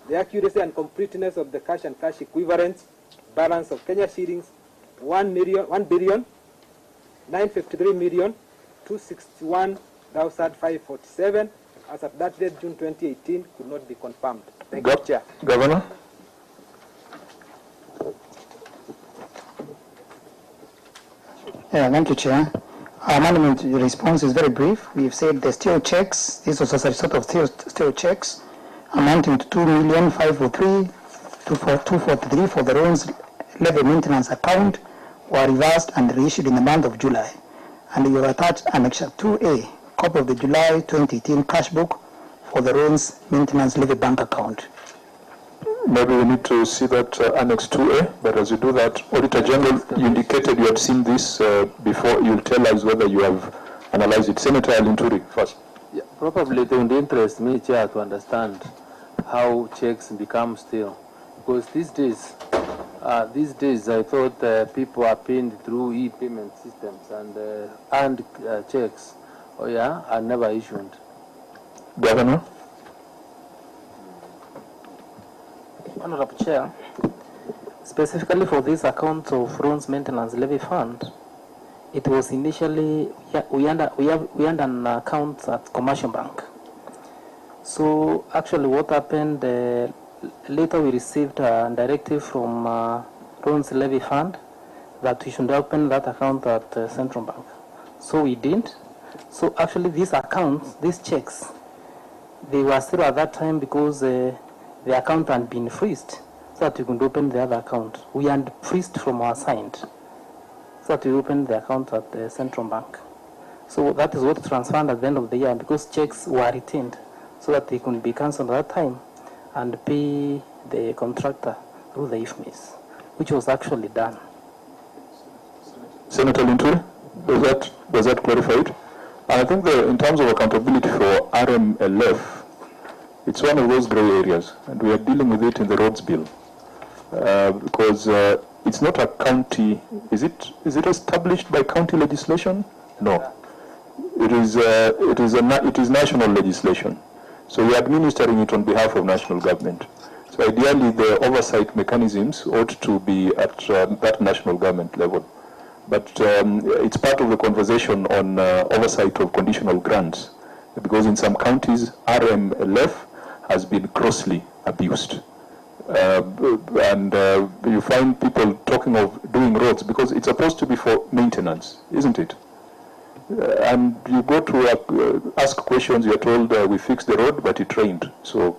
the accuracy and completeness of the cash and cash equivalent balance of Kenya shillings 1,953,261,547 as at that date, June 2018, could not be confirmed. Thank you, Chair. Governor? Yeah, thank you, Chair. Our management response is very brief. We've said the steel checks, this was a sort of steel checks, amounting to 2,503,243 for the roads levy maintenance account were reversed and reissued in the month of July. And you have attached Annex 2A, copy of the July 2018 cash book for the roads maintenance levy bank account. Maybe we need to see that Annex 2A, but as you do that, Auditor General, you indicated you had seen this before. You'll tell us whether you have analyzed it. Senator Alinturi, first. Yeah, probably it would interest me, Chair, to understand how checks become stale. Because these days I thought people are paid through e-payment systems and checks, are never issued. Governor? Honorable Chair, specifically for this account of roads maintenance levy fund, it was initially, we had an account at Commercial Bank. So actually what happened, later we received a directive from roads levy fund that we should open that account at Central Bank. So we did. So actually these accounts, these checks, they were still at that time because the account had been freezed so that we could open the other account. We had freezed from our side so that we opened the account at the Central Bank. So that is what transferred at the end of the year because checks were retained so that they could be cancelled at that time and pay the contractor through the IFMIS, which was actually done. Senator Linturi, does that clarify it? And I think in terms of accountability for RMLF, it's one of those grey areas, and we are dealing with it in the roads bill because it's not a county. Is it established by county legislation? No, it is national legislation. So we are administering it on behalf of national government. So ideally, the oversight mechanisms ought to be at that national government level. But it's part of the conversation on oversight of conditional grants, because in some counties, RMLF has been grossly abused. And you find people talking of doing roads because it's supposed to be for maintenance, isn't it? And you go to ask questions, you're told we fixed the road, but it rained. So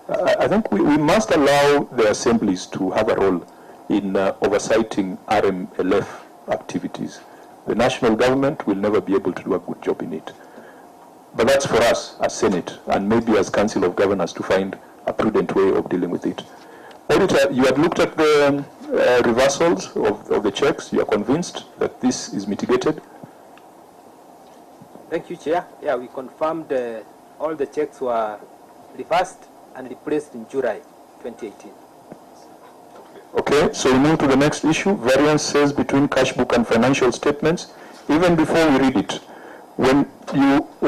I think we must allow the assemblies to have a role in oversighting RMLF activities. The national government will never be able to do a good job in it. But that's for us as Senate and maybe as Council of Governors to find a prudent way of dealing with it. Auditor, you had looked at the reversals of the checks. You are convinced that this is mitigated? Thank you, Chair. Yeah, we confirmed all the checks were reversed and replaced in July 2018. Okay, so we move to the next issue, variances between cash book and financial statements. Even before we read it, what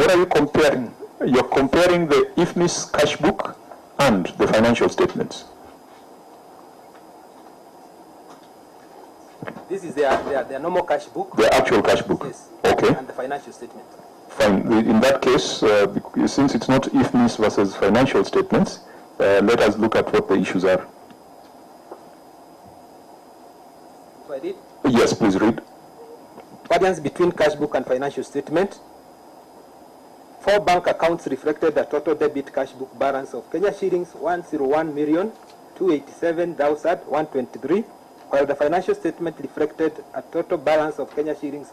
are you comparing? You're comparing the IFMIS cash book and the financial statements. This is their normal cash book. The actual cash book? Yes. Okay. And the financial statement. Fine. In that case, since it's not IFMIS versus financial statements, let us look at what the issues are. So I read? Yes, please read. Variance between cash book and financial statement. 4 bank accounts reflected a total debit cash book balance of Kenya shillings 101,287,123, while the financial statement reflected a total balance of Kenya shillings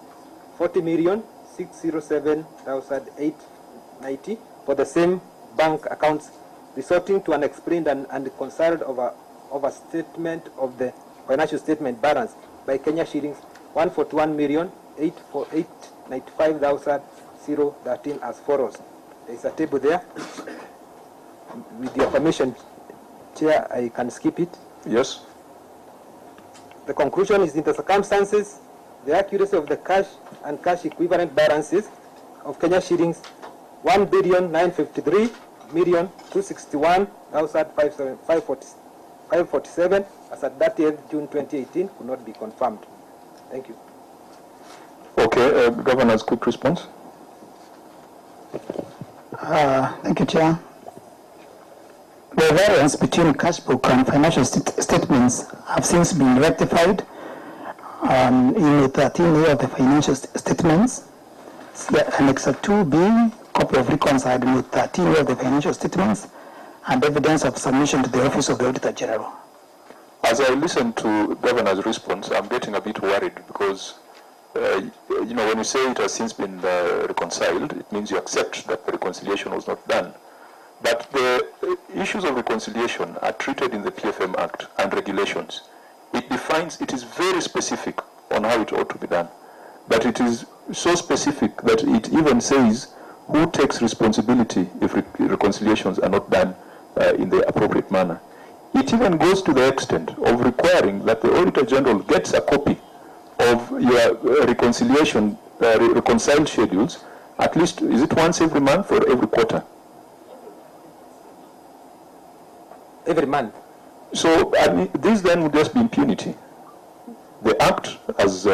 40,607,890 for the same bank accounts, resulting to an explained and considered overstatement of the financial statement balance by Kenya shillings 141,895,013 as follows. There is a table there. With your permission, Chair, I can skip it. Yes. The conclusion is, in the circumstances, the accuracy of the cash and cash equivalent balances of Kenya shillings 1,953,261,547 as at 30th June 2018 could not be confirmed. Thank you. Okay, Governor's quick response. Thank you, Chair. The variance between cash book and financial statements have since been rectified in the 13A of the financial statements. The Annex 2B, copy of reconciled in the 13A of the financial statements, and evidence of submission to the Office of the Auditor General. As I listen to Governor's response, I'm getting a bit worried because, when you say it has since been reconciled, it means you accept that the reconciliation was not done. But the issues of reconciliation are treated in the PFM Act and regulations. It defines, it is very specific on how it ought to be done. But it is so specific that it even says who takes responsibility if reconciliations are not done in the appropriate manner. It even goes to the extent of requiring that the Auditor General gets a copy of your reconciled schedules, at least, is it once every month or every quarter? Every month. So this then would just be impunity. The Act has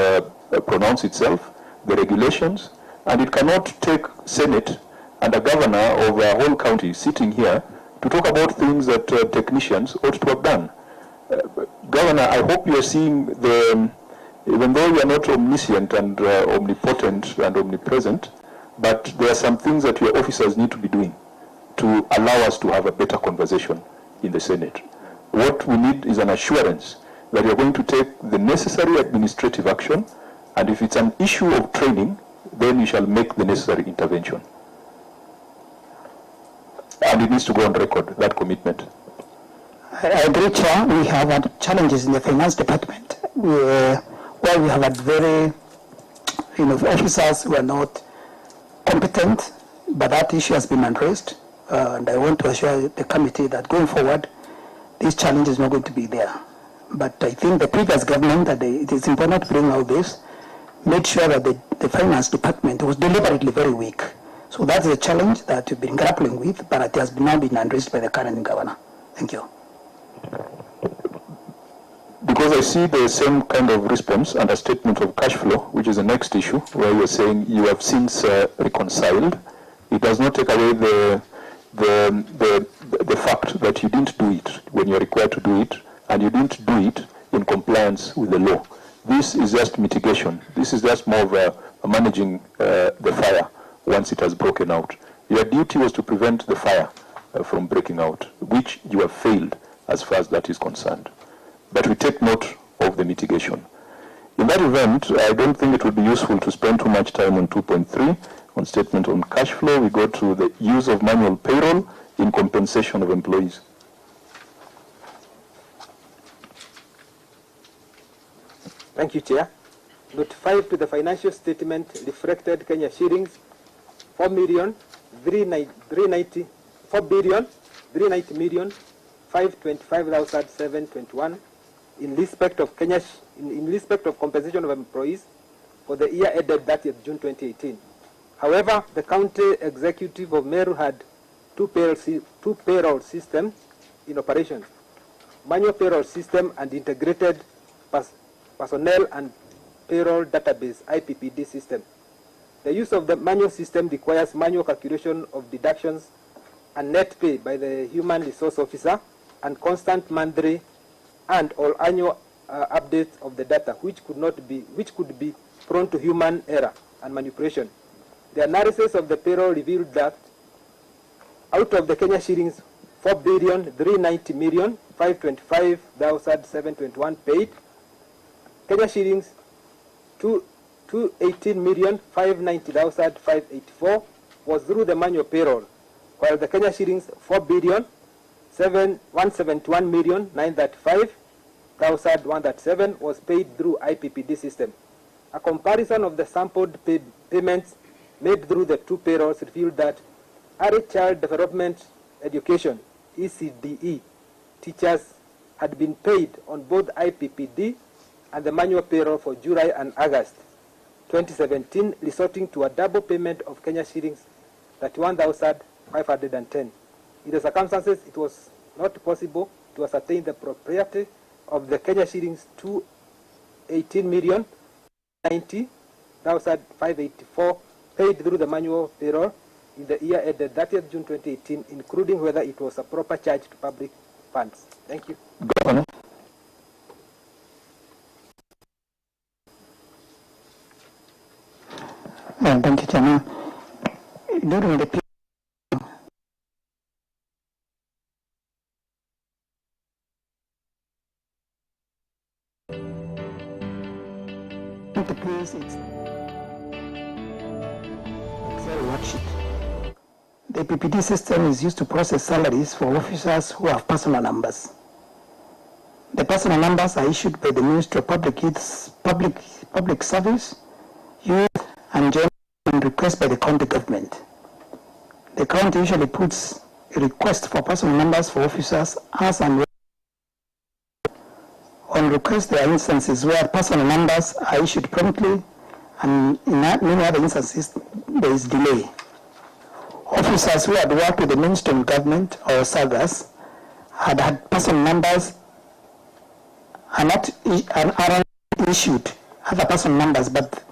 pronounced itself, the regulations, and it cannot take Senate and a governor of a whole county sitting here to talk about things that technicians ought to have done. Governor, I hope you are seeing even though you are not omniscient and omnipotent and omnipresent, but there are some things that your officers need to be doing to allow us to have a better conversation in the Senate. What we need is an assurance that you're going to take the necessary administrative action, and if it's an issue of training, then you shall make the necessary intervention. And it needs to go on record, that commitment. I agree, Chair. We have had challenges in the finance department where we have had very, officers who are not competent, but that issue has been addressed. And I want to assure the committee that going forward, this challenge is not going to be there. But I think the previous government, that it is important to bring out this, made sure that the finance department was deliberately very weak. So that's a challenge that we've been grappling with, but it has now been addressed by the current governor. Thank you. Because I see the same kind of response and a statement of cash flow, which is the next issue, where you're saying you have since reconciled. It does not take away the fact that you didn't do it when you're required to do it, and you didn't do it in compliance with the law. This is just mitigation. This is just more of managing the fire once it has broken out. Your duty was to prevent the fire from breaking out, which you have failed as far as that is concerned. But we take note of the mitigation. In that event, I don't think it would be useful to spend too much time on 2.3, on statement on cash flow. We go to the use of manual payroll in compensation of employees. Thank you, Chair. Note 5 to the financial statement reflected Kenya shillings 4,390,525,721 in respect of in respect of compensation of employees for the year ended 30th June 2018. However, the county executive of Meru had two payroll systems in operation: manual payroll system and integrated personnel and payroll database (IPPD) system. The use of the manual system requires manual calculation of deductions and net pay by the human resource officer and constant monthly and or annual updates of the data, which could be prone to human error and manipulation. The analysis of the payroll revealed that out of the Kenya shillings 4,390,525,721 paid, Kenya shillings 218,590,584 was through the manual payroll, while the Kenya shillings 4,171,935,137 was paid through IPPD system. A comparison of the sampled payments made through the two payrolls revealed that Early Child Development Education (ECDE) teachers had been paid on both IPPD and the manual payroll for July and August 2017, resulting to a double payment of Kenya shillings 31,510. In the circumstances, it was not possible to ascertain the propriety of the Kenya shillings 218,090,584 paid through the manual payroll in the year ended 30th June 2018, including whether it was a proper charge to public funds. Thank you. Governor. Thank you, Chairman. During the case, it's Excel worksheet. The PPD system is used to process salaries for officers who have personal numbers. The personal numbers are issued by the Ministry of Public Service, Youth and Gender, and request by the county government. The county usually puts a request for personal numbers for officers as and when. On request, there are instances where personal numbers are issued promptly, and in many other instances, there is delay. Officers who had worked with the Ministry of Government or SAGAS had personal numbers aren't issued other personal numbers, but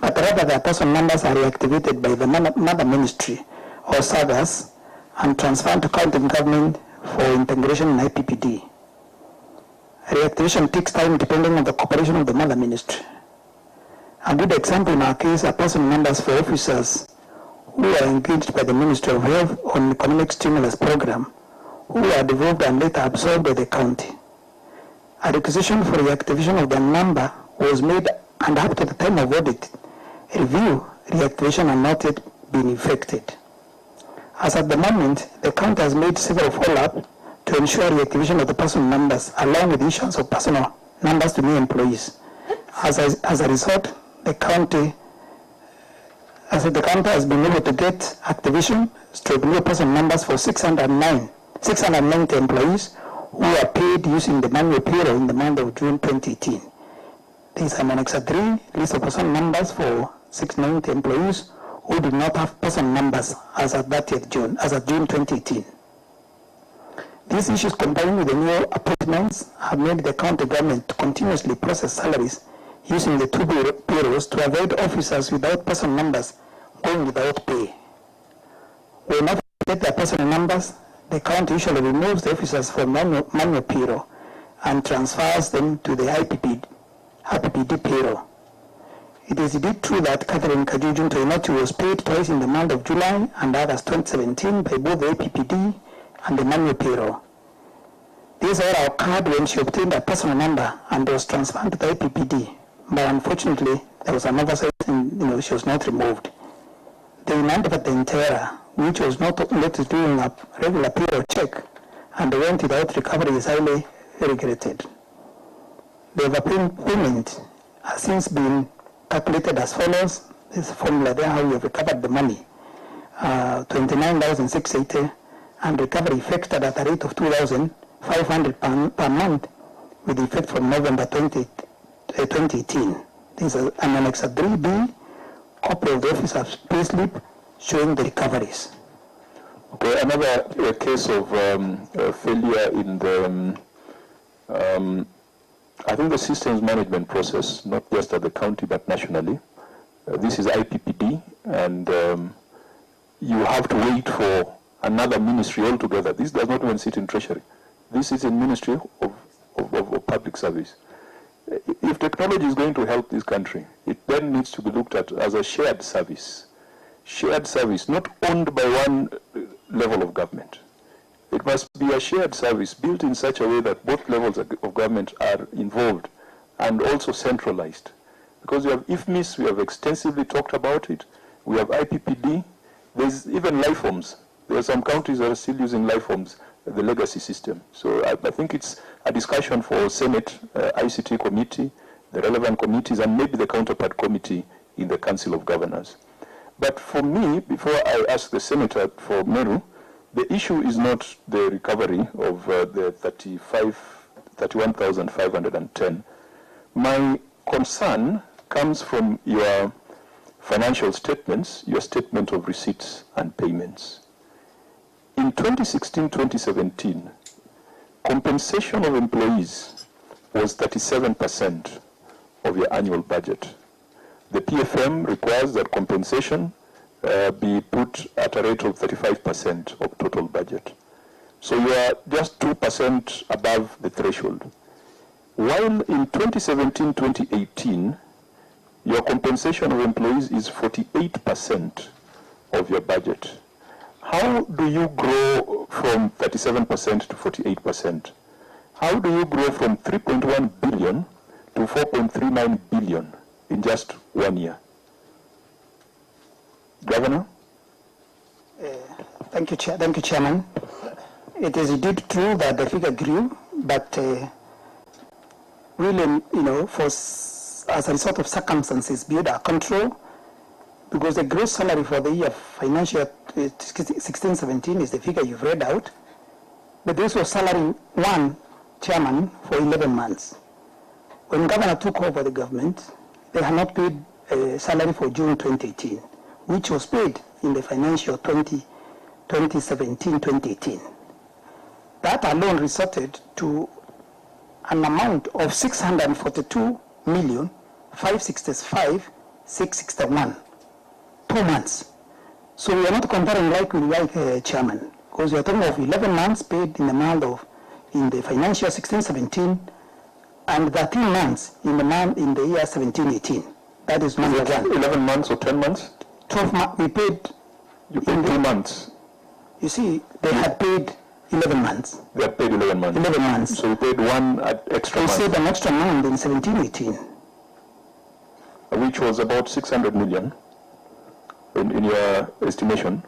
rather their personal numbers are reactivated by the mother ministry or SAGAS and transferred to county government for integration in IPPD. Reactivation takes time depending on the cooperation of the mother ministry. A good example in our case are personal numbers for officers who are engaged by the Ministry of Health on economic stimulus program, who are devolved and later absorbed by the county. A requisition for reactivation of the number was made, and up to the time of audit review, reactivation had not yet been effected. As at the moment, the county has made several follow-up to ensure reactivation of the personal numbers, along with issuance of personal numbers to new employees. As a result, the county has been able to get activation stroke new personal numbers for 690 employees who are paid using the manual payroll in the month of June 2018. These are Annex 3, list of personal numbers for 690 employees who did not have personal numbers as at 30th June, as of June 2018. These issues combined with the new appointments have made the county government to continuously process salaries using the two payrolls to avoid officers without personal numbers going without pay. When officers get their personal numbers, the county usually removes the officers from manual payroll and transfers them to the IPPD payroll. It is indeed true that Catherine Kajujun Toinoti was paid twice in the month of July and August 2017 by both the IPPD and the manual payroll. This all occurred when she obtained a personal number and was transferred to the IPPD, but unfortunately there was an oversight and she was not removed. The amount of the entire, which was not doing a regular payroll check and went without recovery, is highly regretted. The overpayment has since been calculated as follows. This formula there, how you have recovered the money. 29,680, and recovery effected at a rate of 2,500 per month, with effect from November 2018. This is an Annex 3B, copy of the officer's payslip showing the recoveries. Okay, another case of failure in the, I think the systems management process, not just at the county but nationally. This is IPPD, and you have to wait for another ministry altogether. This does not even sit in Treasury. This is in Ministry of Public Service. If technology is going to help this country, it then needs to be looked at as a shared service. Shared service, not owned by one level of government. It must be a shared service built in such a way that both levels of government are involved and also centralized. Because we have IFMIS, we have extensively talked about it. We have IPPD. There's even life forms. There are some countries that are still using life forms, the legacy system. So I think it's a discussion for Senate, ICT committee, the relevant committees, and maybe the counterpart committee in the Council of Governors. But for me, before I ask the Senator for Meru, the issue is not the recovery of the 31,510. My concern comes from your financial statements, your statement of receipts and payments. In 2016-2017, compensation of employees was 37% of your annual budget. The PFM requires that compensation be put at a rate of 35% of total budget. So you are just 2% above the threshold. While in 2017-2018, your compensation of employees is 48% of your budget. How do you grow from 37% to 48%? How do you grow from 3.1 billion to 4.39 billion in just 1 year? Governor? Thank you, Chairman. It is indeed true that the figure grew, but really, as a result of circumstances beyond our control, because the gross salary for the year financial 16-17 is the figure you've read out, but this was salary one, Chairman, for 11 months. When Governor took over the government, they had not paid salary for June 2018, which was paid in the financial 2017-2018. That alone resulted to an amount of 642,565,661, 2 months. So we are not comparing like with like, Chairman, because we are talking of 11 months paid in the month of, in the financial 16-17, and 13 months in the year 17-18. That is month again. 11 months or 10 months? 12 months. We paid. You paid 2 months. You see, they had paid 11 months. They had paid 11 months. 11 months. So you paid one extra month. They saved an extra month in 17-18. Which was about 600 million in your estimation.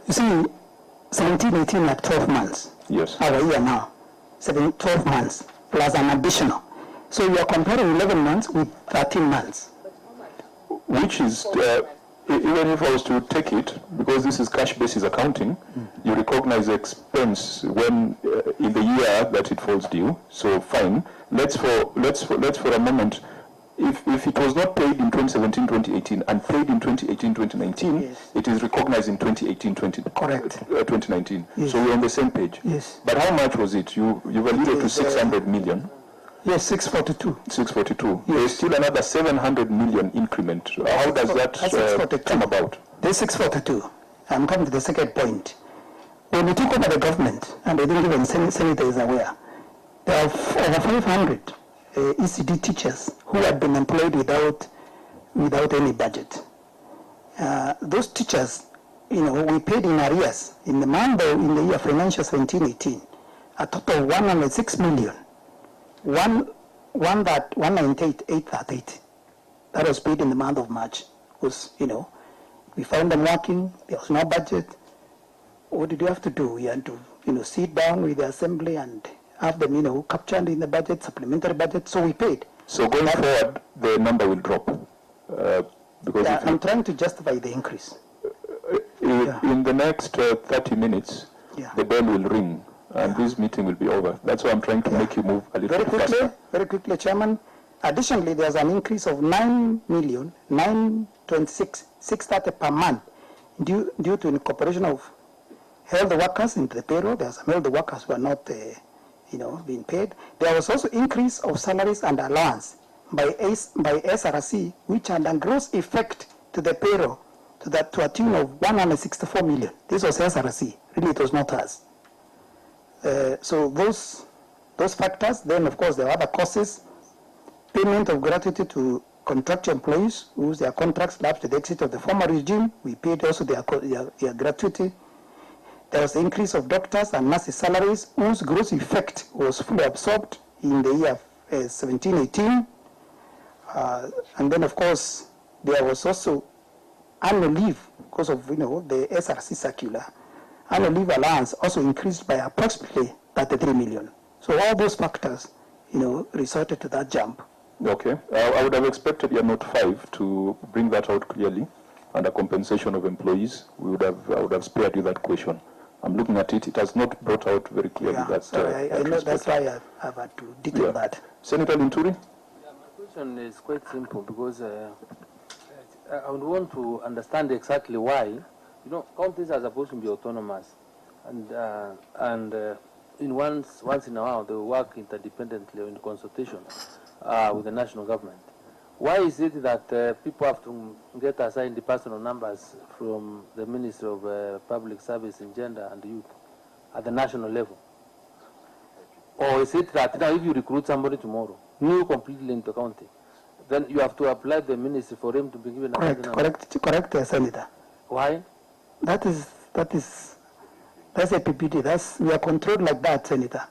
You see, 17-18 at 12 months. Yes. Our year now, 12 months plus an additional. So you are comparing 11 months with 13 months. Which is, even if I was to take it, because this is cash basis accounting, you recognize the expense when in the year that it falls due. So fine. Let's for a moment. If it was not paid in 2017-2018 and paid in 2018-2019, yes, it is recognized in 2018-2019. Yes. So we're on the same page. Yes. But how much was it? You've alluded to 600 million. Yes, 642. 642. Yes. There's still another 700 million increment. How does that come about? There's 642. I'm coming to the second point. When we took over the government, and I think even Senator is aware, there are over 500 ECD teachers who had been employed without any budget. Those teachers, we paid in arrears in the year financial 17-18, a total of 106 million. 198,838. That was paid in the month of March. Was we found them working. There was no budget. What did you have to do? We had to sit down with the assembly and have them captured in the budget, supplementary budget. So we paid. So going forward, the number will drop because I'm trying to justify the increase. In the next 30 minutes, the bell will ring and this meeting will be over. That's why I'm trying to make you move a little faster. Very quickly, Chairman. Additionally, there's an increase of 9,926,630 per month due to incorporation of health workers into the payroll. There are some health workers who are not, being paid. There was also increase of salaries and allowance by SRC, which had a gross effect to the payroll to a tune of 164 million. This was SRC. Really, it was not us. So those factors. Then, of course, there are other costs. Payment of gratuity to contractual employees whose their contracts lapsed at the exit of the former regime. We paid also their gratuity. There was the increase of doctors and nurses' salaries whose gross effect was fully absorbed in the year 17-18. And then, of course, there was also annual leave because of the SRC circular. Annual leave allowance also increased by approximately 33 million. So all those factors, resulted to that jump. Okay, I would have expected your note 5 to bring that out clearly under compensation of employees. I would have spared you that question. I'm looking at it. It has not brought out very clearly that. I know that's why I've had to detail that. Senator Linturi? My question is quite simple because I would want to understand exactly why. Counties are supposed to be autonomous, and in once in a while they work interdependently in consultation with the national government. Why is it that people have to get assigned the personal numbers from the Ministry of Public Service in Gender and Youth at the national level? Or is it that now if you recruit somebody tomorrow, new completely into county, then you have to apply the ministry for him to be given a Correct, Senator. Why? That's a PPT. We are controlled like that, Senator.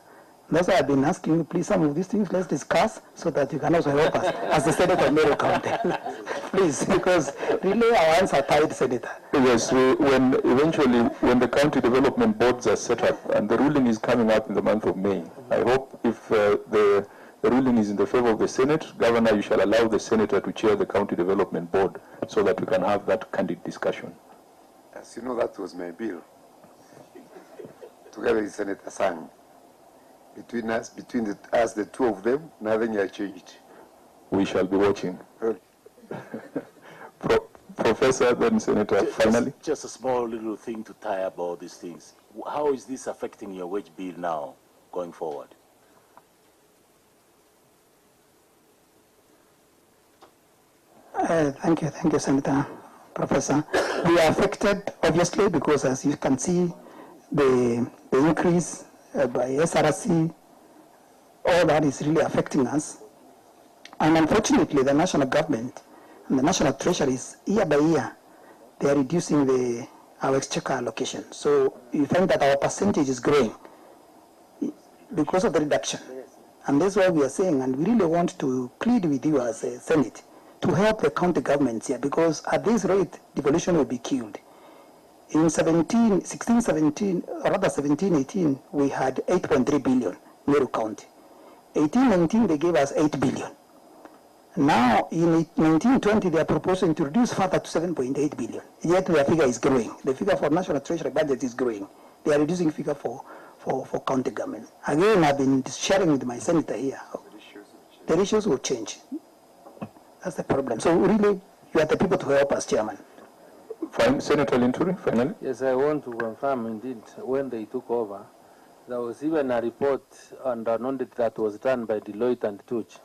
That's why I've been asking you, please, some of these things, let's discuss so that you can also help us as the Senator of Meru County. Please, because really our hands are tied, Senator. Yes, when the county development boards are set up, and the ruling is coming up in the month of May, I hope if the ruling is in the favor of the Senate, Governor, you shall allow the Senator to chair the county development board so that we can have that candid discussion. As you know, that was my bill. Together with Senator Sang. Between us, the two of them, nothing has changed. We shall be watching. Professor, then Senator, finally. Just a small little thing to tie up all these things. How is this affecting your wage bill now, going forward? Thank you, Senator, Professor. We are affected, obviously, because as you can see, the increase by SRC, all that is really affecting us. And unfortunately, the national government and the national treasury is year by year, they are reducing our exchequer allocation. So you find that our percentage is growing because of the reduction. And that's why we are saying, and we really want to plead with you as a Senate to help the county governments here, because at this rate, devolution will be killed. In 17-18, we had 8.3 billion, Meru County. 18-19, they gave us 8 billion. Now, in 19-20, they are proposing to reduce further to 7.8 billion. Yet their figure is growing. The figure for national treasury budget is growing. They are reducing figure for county government. Again, I've been sharing with my senator here. The ratios will change. That's the problem. So really, you are the people to help us, Chairman. Fine. Senator Linturi, finally. Yes, I want to confirm indeed when they took over, there was even a report and an audit that was done by Deloitte and Touch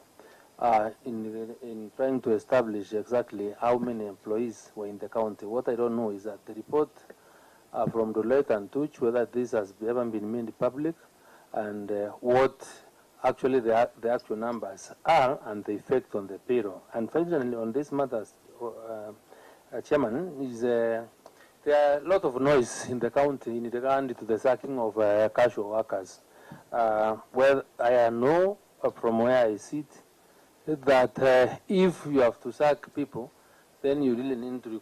in trying to establish exactly how many employees were in the county. What I don't know is that the report from Deloitte and Touch, whether this has ever been made public, and what actually the actual numbers are and the effect on the payroll. And finally, on these matters, Chairman, there are a lot of noise in the county in regard to the sacking of casual workers. Well, I know from where I sit that if you have to sack people, then you really need to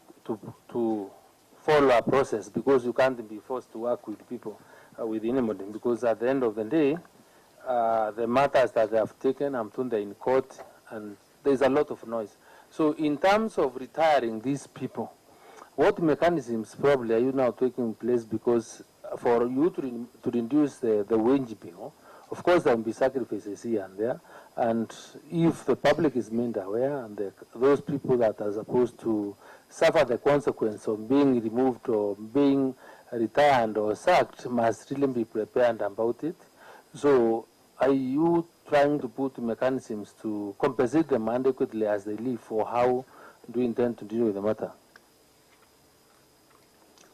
follow a process, because you can't be forced to work with people with anybody, because at the end of the day, the matters that they have taken, I'm told they're in court, and there's a lot of noise. So in terms of retiring these people, What mechanisms probably are you now taking in place, because for you to reduce the wage bill, of course there will be sacrifices here and there, and if the public is made aware, and those people that are supposed to suffer the consequence of being removed or being retired or sacked must really be prepared about it. So are you trying to put mechanisms to compensate them adequately as they leave, or how do you intend to deal with the matter?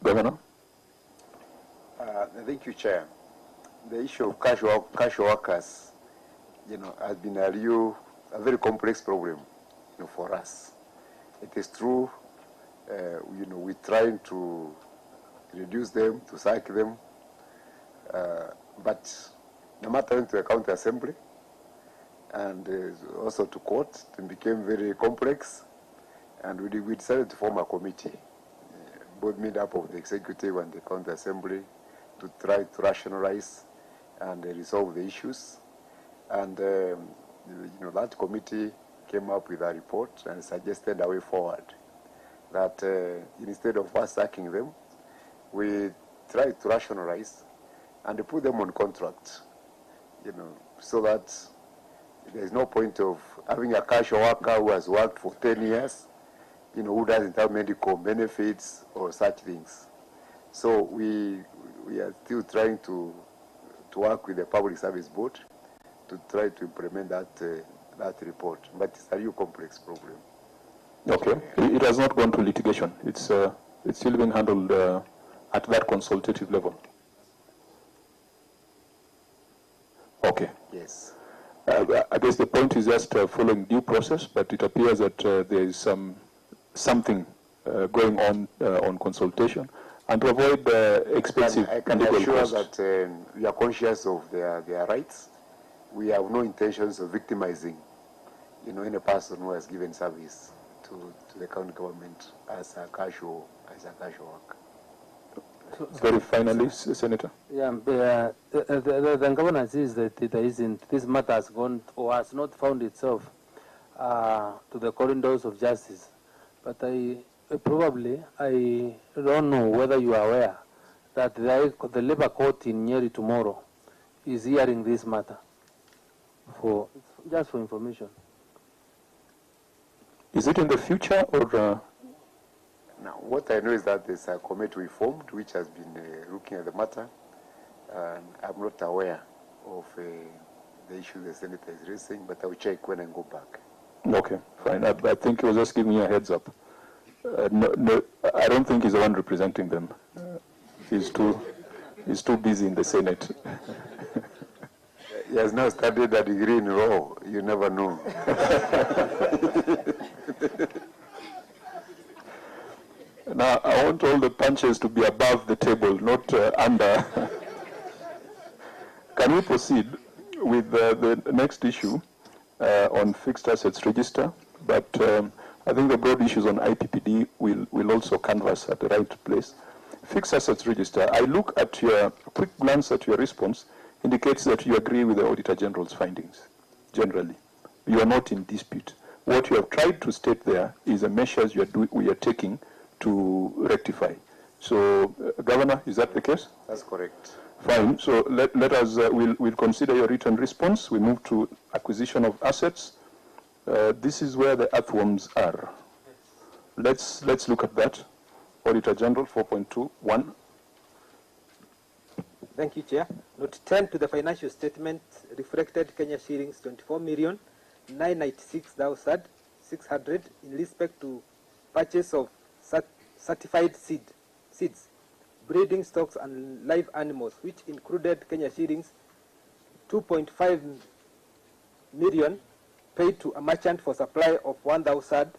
Governor? Thank you, Chair. The issue of casual workers, has been a very complex problem, for us. It is true, we're trying to reduce them, to sack them, but the matter went to the county assembly and also to court. It became very complex, and we decided to form a committee, both made up of the executive and the county assembly, to try to rationalize and resolve the issues. And that committee came up with a report and suggested a way forward, that instead of us sacking them, we try to rationalize and put them on contract, so that there's no point of having a casual worker who has worked for 10 years, who doesn't have medical benefits or such things. So we are still trying to work with the Public Service Board to try to implement that report, but it's a real complex problem. Okay, it has not gone to litigation. It's still being handled at that consultative level. Okay. Yes. I guess the point is just following due process, but it appears that there is something going on consultation, and to avoid expensive I can legal assure costs. that we are conscious of their rights. We have no intentions of victimizing, any person who has given service to the county government as a casual worker. Very finally, Senator. Yeah, the governance is that this matter has gone or has not found itself to the corridors of justice. But I don't know whether you are aware that the Labour Court in Meru tomorrow is hearing this matter, just for information. Is it in the future or? Now, what I know is that there's a committee we formed which has been looking at the matter, and I'm not aware of the issue the Senator is raising, but I will check when I go back. Okay, fine. I think he was just giving you a heads up. No, I don't think he's the one representing them. He's too busy in the Senate. He has now studied a degree in law. You never know. Now, I want all the punches to be above the table, not under. Can we proceed with the next issue on fixed assets register? But I think the broad issues on IPPD will also canvass at the right place. Fixed assets register, I look at a quick glance at your response, indicates that you agree with the Auditor General's findings, generally. You are not in dispute. What you have tried to state there is the measures we are taking to rectify. So, Governor, is that the case? That's correct. Fine. So let us, we'll consider your written response. We move to acquisition of assets. This is where the earthworms are. Let's look at that. Auditor General 4.21. Thank you, Chair. Note 10 to the financial statement reflected Kenya shillings 24,996,600 in respect to purchase of certified seeds, breeding stocks and live animals, which included Kenya shillings 2.5 million paid to a merchant for supply of 1,000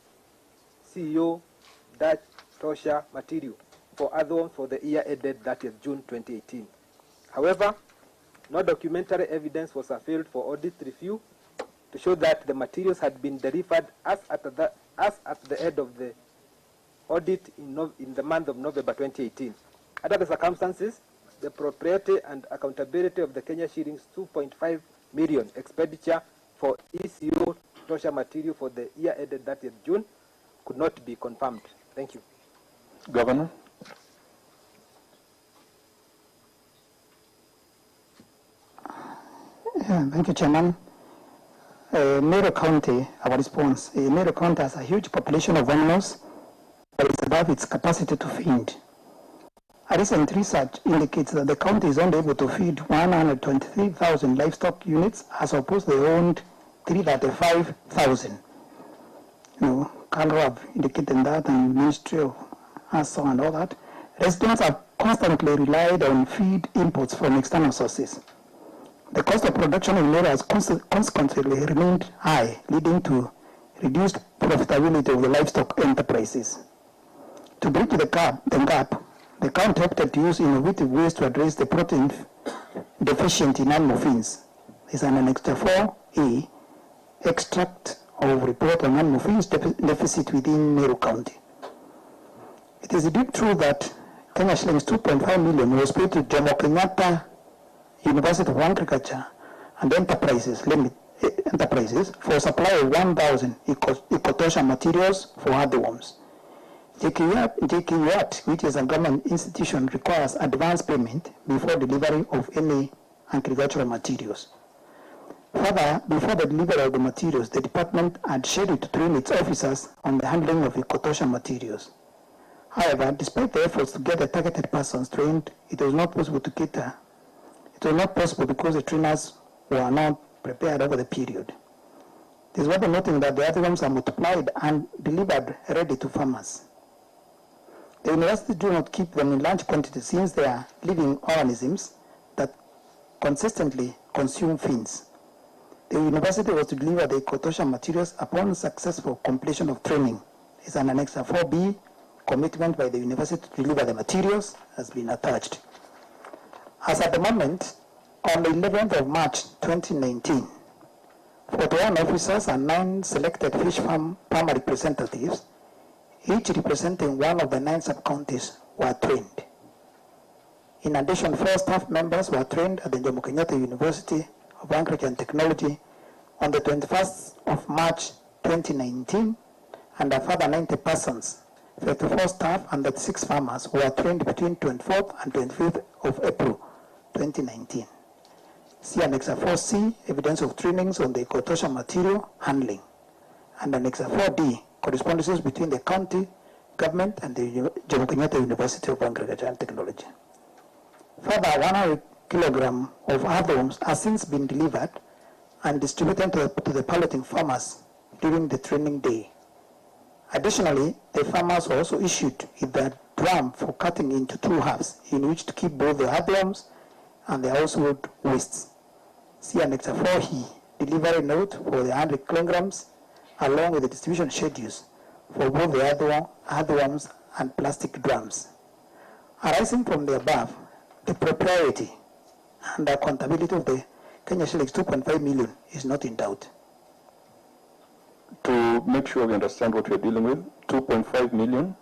CEO Dutch Tosha material for earthworms for the year ended 30th June 2018. However, no documentary evidence was availed for audit review to show that the materials had been delivered as at the end of the audit in the month of November 2018. Under the circumstances, the propriety and accountability of the Kenya shillings 2.5 million expenditure for ECO Tosha material for the year ended 30th June could not be confirmed. Thank you. Governor? Thank you, Chairman. Meru County, our response. Meru County has a huge population of animals, but it's above its capacity to feed. A recent research indicates that the county is only able to feed 123,000 livestock units, as opposed to their own 335,000. Canberra have indicated that, and Ministry of ASO and all that. Residents have constantly relied on feed imports from external sources. The cost of production in Meru has consequently remained high, leading to reduced profitability of the livestock enterprises. To bridge the gap, the county opted to use innovative ways to address the protein deficient in animal feeds. There's an Annex 4A extract of report on animal feeds deficit within Meru County. It is indeed true that Kenya shillings 2.5 million was paid to Jomo Kenyatta University of Agriculture and Enterprises for supply of 1,000 ecotosha materials for earthworms. JKUAT, which is a government institution, requires advance payment before delivery of any agricultural materials. Further, before the delivery of the materials, the department had scheduled to train its officers on the handling of ecotosha materials. However, despite the efforts to get the targeted persons trained, it was not possible to cater. It was not possible because the trainers were not prepared over the period. It is worth noting that the earthworms are multiplied and delivered ready to farmers. The university do not keep them in large quantities since they are living organisms that consistently consume feeds. The university was to deliver the ecotosha materials upon successful completion of training. It's an Annex 4B commitment by the university to deliver the materials has been attached. As at the moment, on the 11th of March 2019, 41 officers and 9 selected fish farm representatives, each representing one of the 9 sub-counties, were trained. In addition, 4 staff members were trained at the Jomo Kenyatta University of Agriculture and Technology on the 21st of March 2019, and a further 90 persons, 34 staff and 36 farmers, were trained between 24th and 25th of April 2019. See Annex 4C, evidence of trainings on the ecotosha material handling, and Annex 4D, correspondences between the county government and the Jomo Kenyatta University of Agriculture and Technology. Further, 100 kilograms of earthworms has since been delivered and distributed to the piloting farmers during the training day. Additionally, the farmers were also issued with a drum for cutting into 2 halves in which to keep both the earthworms and the household wastes. See Annex 4E, delivery note for the 100 kilograms, along with the distribution schedules for both the earthworms and plastic drums. Arising from the above, the propriety and the accountability of the Kenya shillings 2.5 million is not in doubt. To make sure we understand what we're dealing with, 2.5 million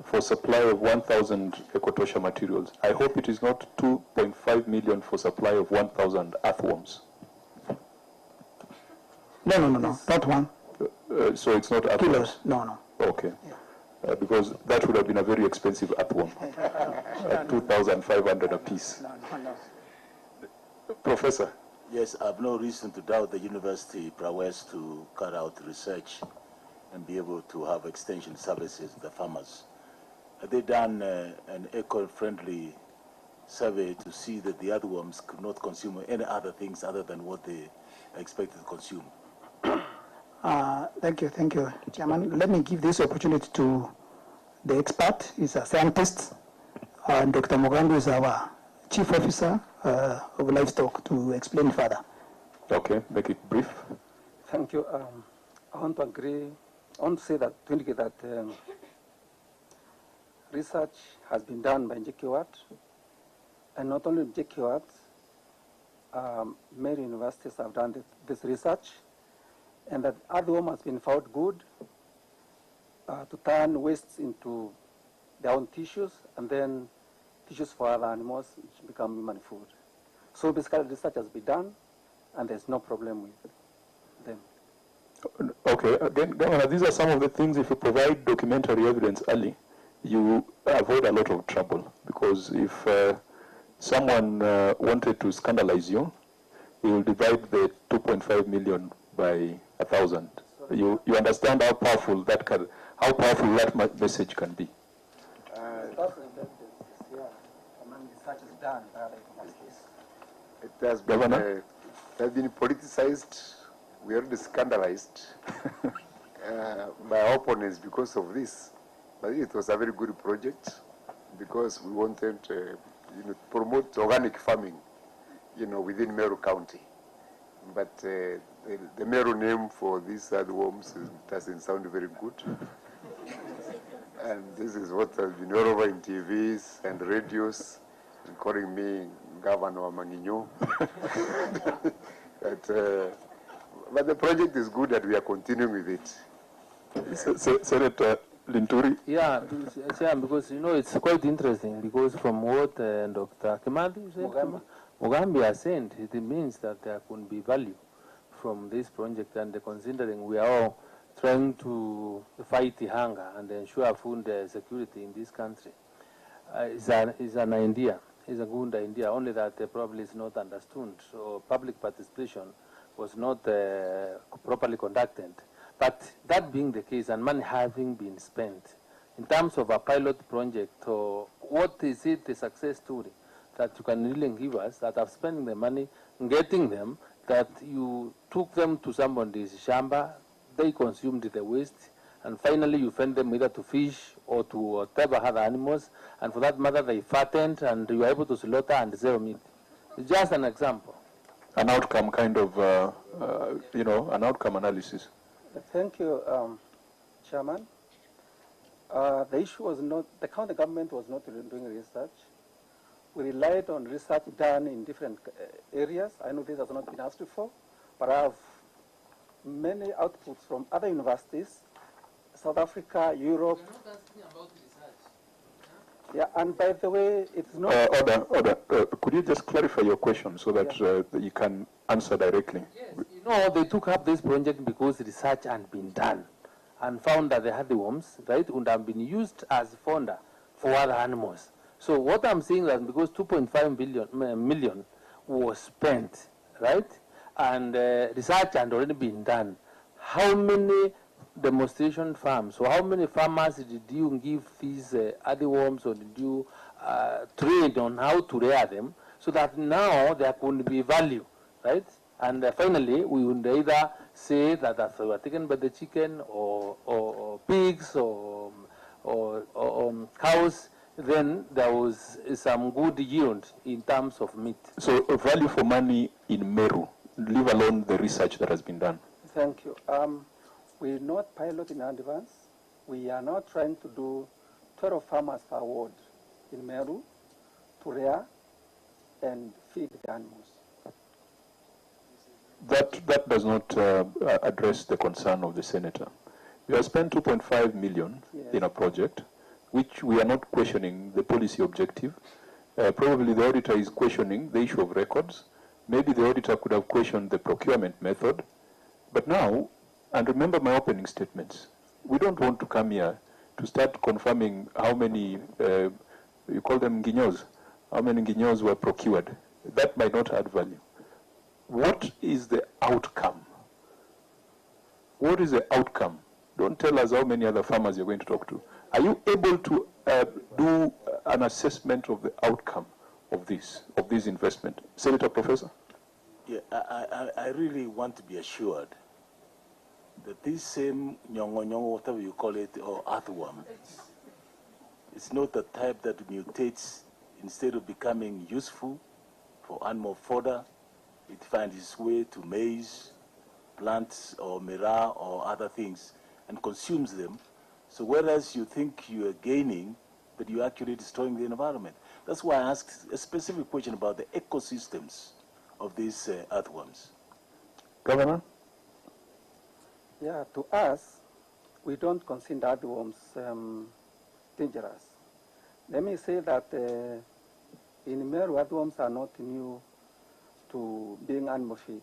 for supply of 1,000 ecotosha materials. I hope it is not 2.5 million for supply of 1,000 earthworms. No, not one. So it's not earthworms? Kilos, no. Okay. Yeah. Because that would have been a very expensive earthworm, 2,500 a piece. No. Professor? Yes, I have no reason to doubt the university prowess to carry out research and be able to have extension services to the farmers. Have they done an eco-friendly survey to see that the earthworms could not consume any other things other than what they are expected to consume? Thank you, Chairman. Let me give this opportunity to the expert. He's a scientist, and Dr. Mugandu is our Chief Officer of Livestock to explain further. Okay, make it brief. Thank you. I want to indicate that research has been done by JKUAT, and not only JKUAT, many universities have done this research, and that earthworm has been found good to turn wastes into their own tissues, and then tissues for other animals which become human food. So basically research has been done, and there's no problem with them. Okay, again, Governor, these are some of the things if you provide documentary evidence early, you avoid a lot of trouble, because if someone wanted to scandalize you, he will divide the 2.5 million by 1,000. You understand how powerful that message can be. It has been politicized. We are already scandalized by our opponents because of this. But it was a very good project because we wanted to promote organic farming, within Meru County. But the Meru name for these earthworms doesn't sound very good. And this is what has been all over in TVs and radios, calling me Governor Manginyo. But the project is good and we are continuing with it. Senator Linturi? Yeah, Chair, because it's quite interesting, because from what Dr. Mugambi has said, it means that there could be value from this project, and considering we are all trying to fight the hunger and ensure food security in this country, is an idea. It's a good idea, only that probably is not understood. So public participation was not properly conducted. But that being the case, and money having been spent, in terms of a pilot project, what is it, the success story that you can really give us, that of spending the money, getting them, that you took them to somebody's shamba, they consumed the waste, and finally you fed them either to fish or to whatever other animals, and for that matter they fattened, and you were able to slaughter and sell meat. It's just an example. An outcome kind of, an outcome analysis. Thank you, Chairman. The issue was not, the county government was not doing research. We relied on research done in different areas. I know this has not been asked for, but I have many outputs from other universities, South Africa, Europe. You're not asking about research. Yeah, and by the way, it's not... Order. Could you just clarify your question so that you can answer directly? Yes, they took up this project because research had been done and found that the earthworms, right, would have been used as fodder for other animals. So what I'm saying is because 2.5 million was spent, right, and research had already been done, how many demonstration farms, so how many farmers did you give these earthworms, or did you train on how to rear them, so that now there could be value, right? And finally, we would either say that they were taken by the chicken or pigs or cows, then there was some good yield in terms of meat. So value for money in Meru, leave alone the research that has been done. Thank you. We're not piloting in advance. We are now trying to do 12 farmers per ward in Meru to rear and feed the animals. That does not address the concern of the senator. We have spent 2.5 million in a project, which we are not questioning the policy objective. Probably the auditor is questioning the issue of records. Maybe the auditor could have questioned the procurement method. But now, and remember my opening statements, we don't want to come here to start confirming how many, you call them guignons, how many guignons were procured. That might not add value. What is the outcome? What is the outcome? Don't tell us how many other farmers you're going to talk to. Are you able to do an assessment of the outcome of this investment? Senator, Professor? Yeah, I really want to be assured that this same nyongo, whatever you call it, or earthworm, it's not the type that mutates instead of becoming useful for animal fodder. It finds its way to maize, plants, or mera, or other things, and consumes them. So whereas you think you are gaining, but you're actually destroying the environment. That's why I asked a specific question about the ecosystems of these earthworms. Governor? Yeah, to us, we don't consider earthworms dangerous. Let me say that in Meru, earthworms are not new to being animal feed.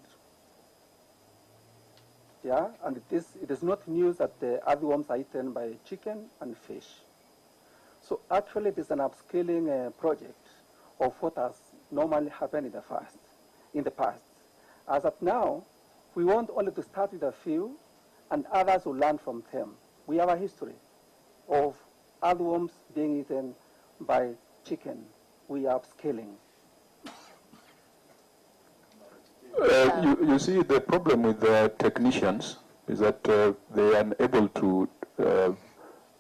Yeah, and it is not news that the earthworms are eaten by chicken and fish. So actually, it is an upscaling project of what has normally happened in the past. As of now, we want only to start with a few, and others will learn from them. We have a history of earthworms being eaten by chicken. We are upscaling. You see, the problem with the technicians is that they are unable to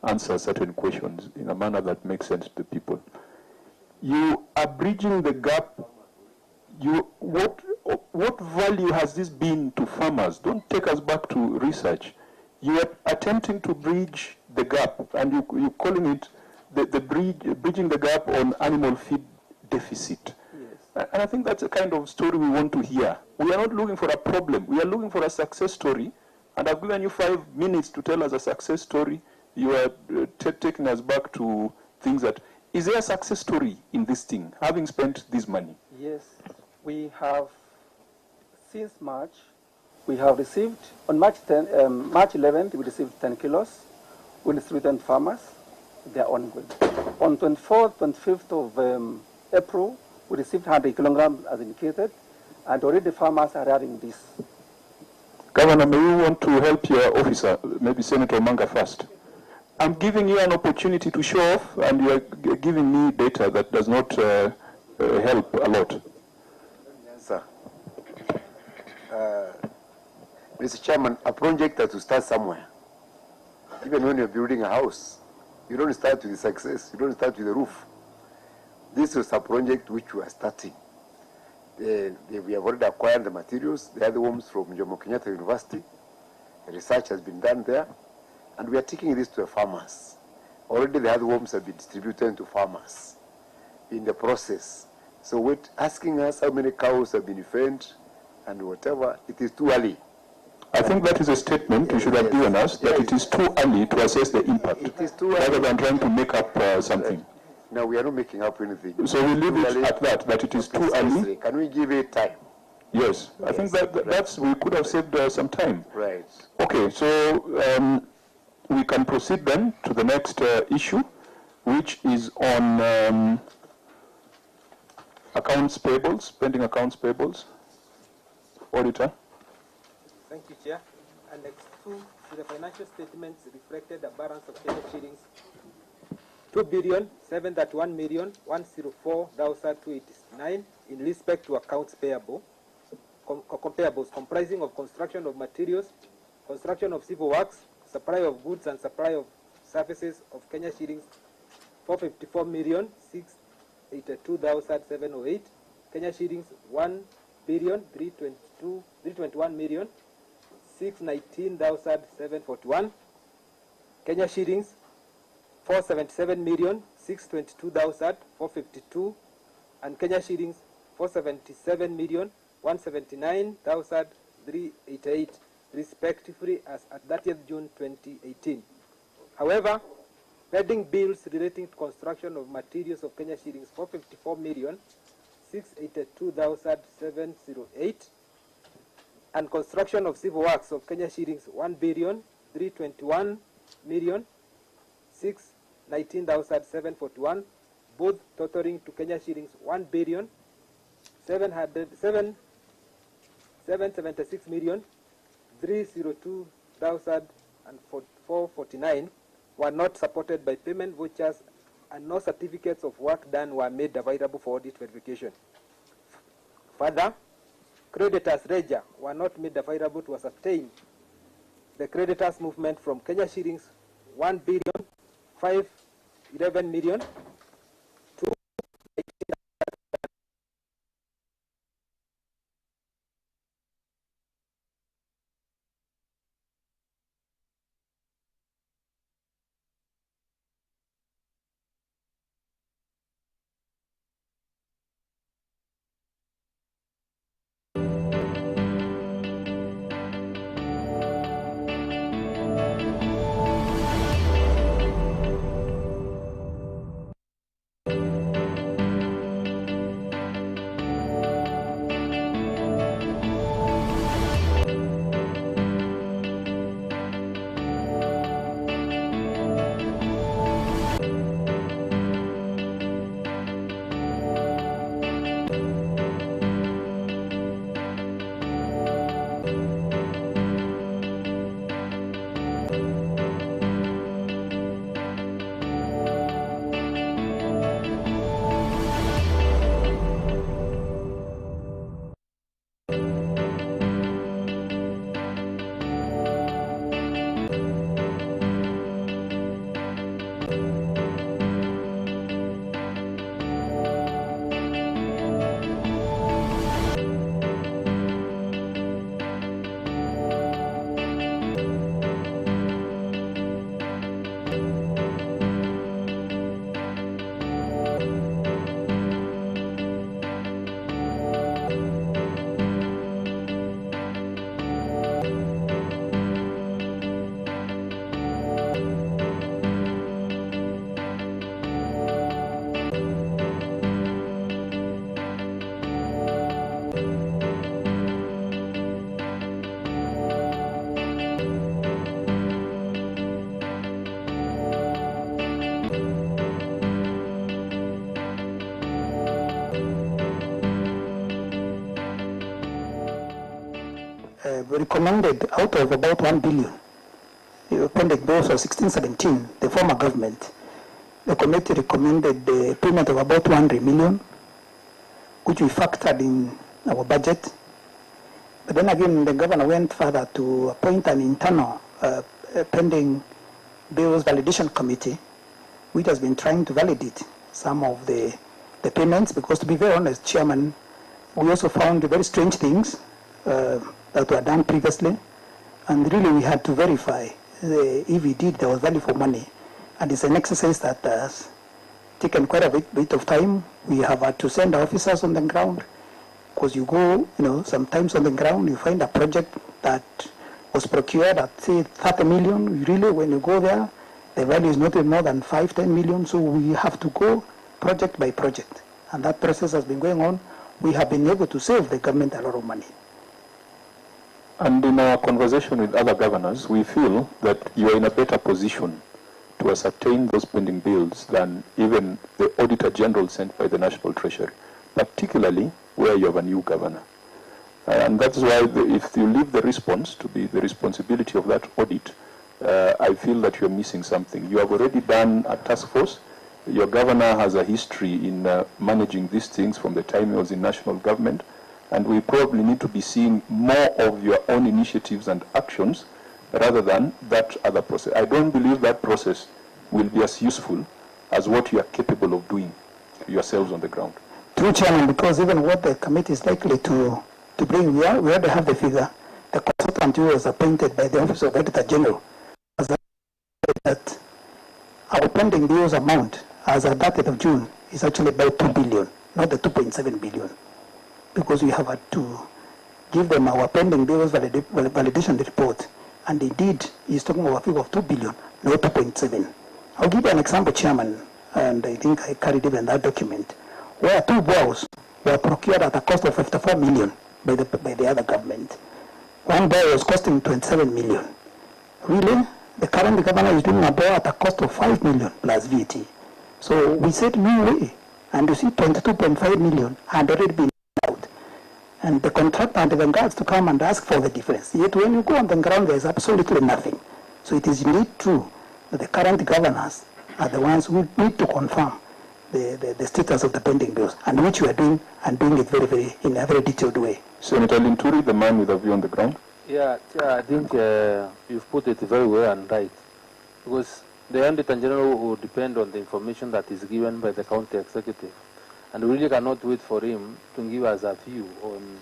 answer certain questions in a manner that makes sense to people. You are bridging the gap. What value has this been to farmers? Don't take us back to research. You are attempting to bridge the gap, and you're calling it bridging the gap on animal feed deficit. Yes. And I think that's the kind of story we want to hear. We are not looking for a problem. We are looking for a success story. And I've given you 5 minutes to tell us a success story. You are taking us back to things that... Is there a success story in this thing, having spent this money? Yes. We have, since March, we have received, on March 11th, we received 10 kilos. We distributed farmers. They are ongoing. On 24th, 25th of April, we received 100 kilograms as indicated, and already farmers are having this. Governor, may you want to help your officer, maybe Senator Manga first? I'm giving you an opportunity to show off, and you are giving me data that does not help a lot. Yes, sir. Mr. Chairman, a project has to start somewhere. Even when you're building a house, you don't start with the success, you don't start with the roof. This was a project which we are starting. We have already acquired the materials, the other ones from Jomo Kenyatta University. Research has been done there, and we are taking this to the farmers. Already the other worms have been distributed to farmers in the process. So with asking us how many cows have been fed and whatever, it is too early. I think that is a statement you should have given us, that it is too early to assess the impact, It is too early. rather than trying to make up something. No, we are not making up anything. So we leave it at that it is too early. Can we give it time? Yes, I think that's, we could have saved some time. Right. Okay, so we can proceed then to the next issue, which is on accounts payables, pending accounts payables. Auditor. Thank you, Chair. Annex 2 to the financial statements reflected a balance of Kenya shillings 2,731,104,289 in respect to accounts payable, payables comprising of construction of materials, construction of civil works, supply of goods and supply of services of Kenya shillings 454,682,708, Kenya shillings 1,321,619,741, Kenya shillings 477,622,452, and Kenya shillings 477,179,388, respectively, as at 30th June 2018. However, pending bills relating to construction of materials of Kenya shillings 454,682,708, and construction of civil works of Kenya shillings 1,321,619,741, both totaling to Kenya shillings 1,776,302,449, were not supported by payment vouchers, and no certificates of work done were made available for audit verification. Further, creditors' ledger were not made available to ascertain the creditors' movement from Kenya shillings 1,511,000,000 recommended out of about 1 billion pending bills of 16-17, the former government, the committee recommended the payment of about 200 million, which we factored in our budget. But then again, the governor went further to appoint an internal pending bills validation committee, which has been trying to validate some of the payments, because to be very honest, Chairman, we also found very strange things that were done previously, and really we had to verify if indeed there was value for money. And it's an exercise that has taken quite a bit of time. We have had to send officers on the ground, because you go, sometimes on the ground, you find a project that was procured at, say, 30 million. Really, when you go there, the value is not more than 5-10 million. So we have to go project by project. And that process has been going on. We have been able to save the government a lot of money. And in our conversation with other governors, we feel that you are in a better position to ascertain those pending bills than even the Auditor General sent by the National Treasury, particularly where you have a new governor. And that's why if you leave the response to be the responsibility of that audit, I feel that you're missing something. You have already done a task force. Your governor has a history in managing these things from the time he was in national government. And we probably need to be seeing more of your own initiatives and actions rather than that other process. I don't believe that process will be as useful as what you are capable of doing yourselves on the ground. True, Chairman, because even what the committee is likely to bring, we already have the figure. The consultant who was appointed by the Office of Auditor General has said that our pending bills amount as at 30th of June is actually about 2 billion, not the 2.7 billion. Because we have had to give them our pending bills validation report, and indeed he's talking about a figure of 2 billion, not 2.7. I'll give you an example, Chairman, and I think I carried even that document, where 2 wells were procured at a cost of 54 million by the other government. 1 well was costing 27 million. Really, the current governor is doing a well at a cost of 5 million plus VAT. So we said no way, and you see 22.5 million had already been out. And the contractor and the vanguards to come and ask for the difference. Yet when you go on the ground, there is absolutely nothing. So it is indeed true that the current governors are the ones who need to confirm the status of the pending bills, and which we are doing, and doing it in a very detailed way. Senator Linturi, the man with a view on the ground. Yeah, I think you've put it very well and right, because the Auditor General will depend on the information that is given by the county executive, and we really cannot wait for him to give us a view on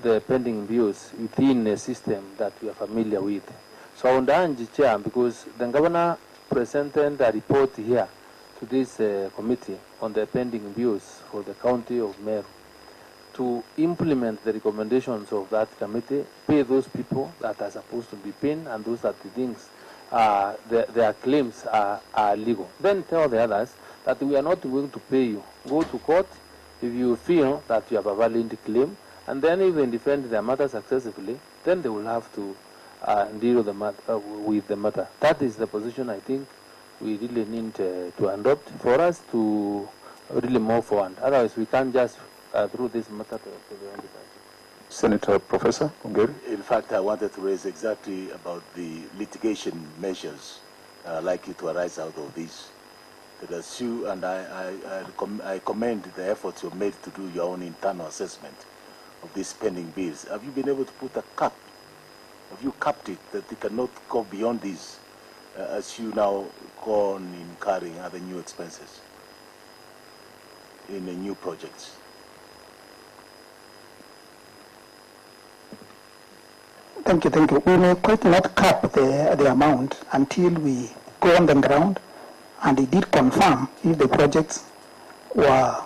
the pending bills within a system that we are familiar with. So on the Chair, because the governor presented a report here to this committee on the pending bills for the county of Meru, to implement the recommendations of that committee, pay those people that are supposed to be paid and those that he thinks their claims are legal. Then tell the others that we are not going to pay you. Go to court if you feel that you have a valid claim, and then even defend their matter successfully, then they will have to deal with the matter. That is the position I think we really need to adopt for us to really move forward. Otherwise, we can't just through this matter to the end. Senator Professor Ongeri. In fact, I wanted to raise exactly about the litigation measures likely to arise out of this. There are few, and I commend the efforts you made to do your own internal assessment of these pending bills. Have you been able to put a cap? Have you capped it that it cannot go beyond this as you now go on incurring other new expenses in the new projects? Thank you. We may quite not cap the amount until we go on the ground and they did confirm if the projects were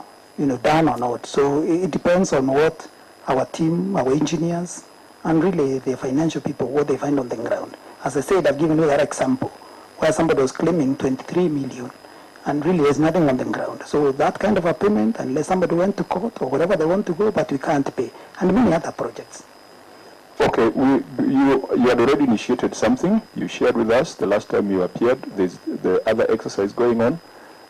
done or not. So it depends on what our team, our engineers, and really the financial people, what they find on the ground. As I said, I've given you that example where somebody was claiming 23 million and really there's nothing on the ground. So that kind of a payment, unless somebody went to court or wherever they want to go, but we can't pay. And many other projects. Okay, you had already initiated something. You shared with us the last time you appeared. There's the other exercise going on.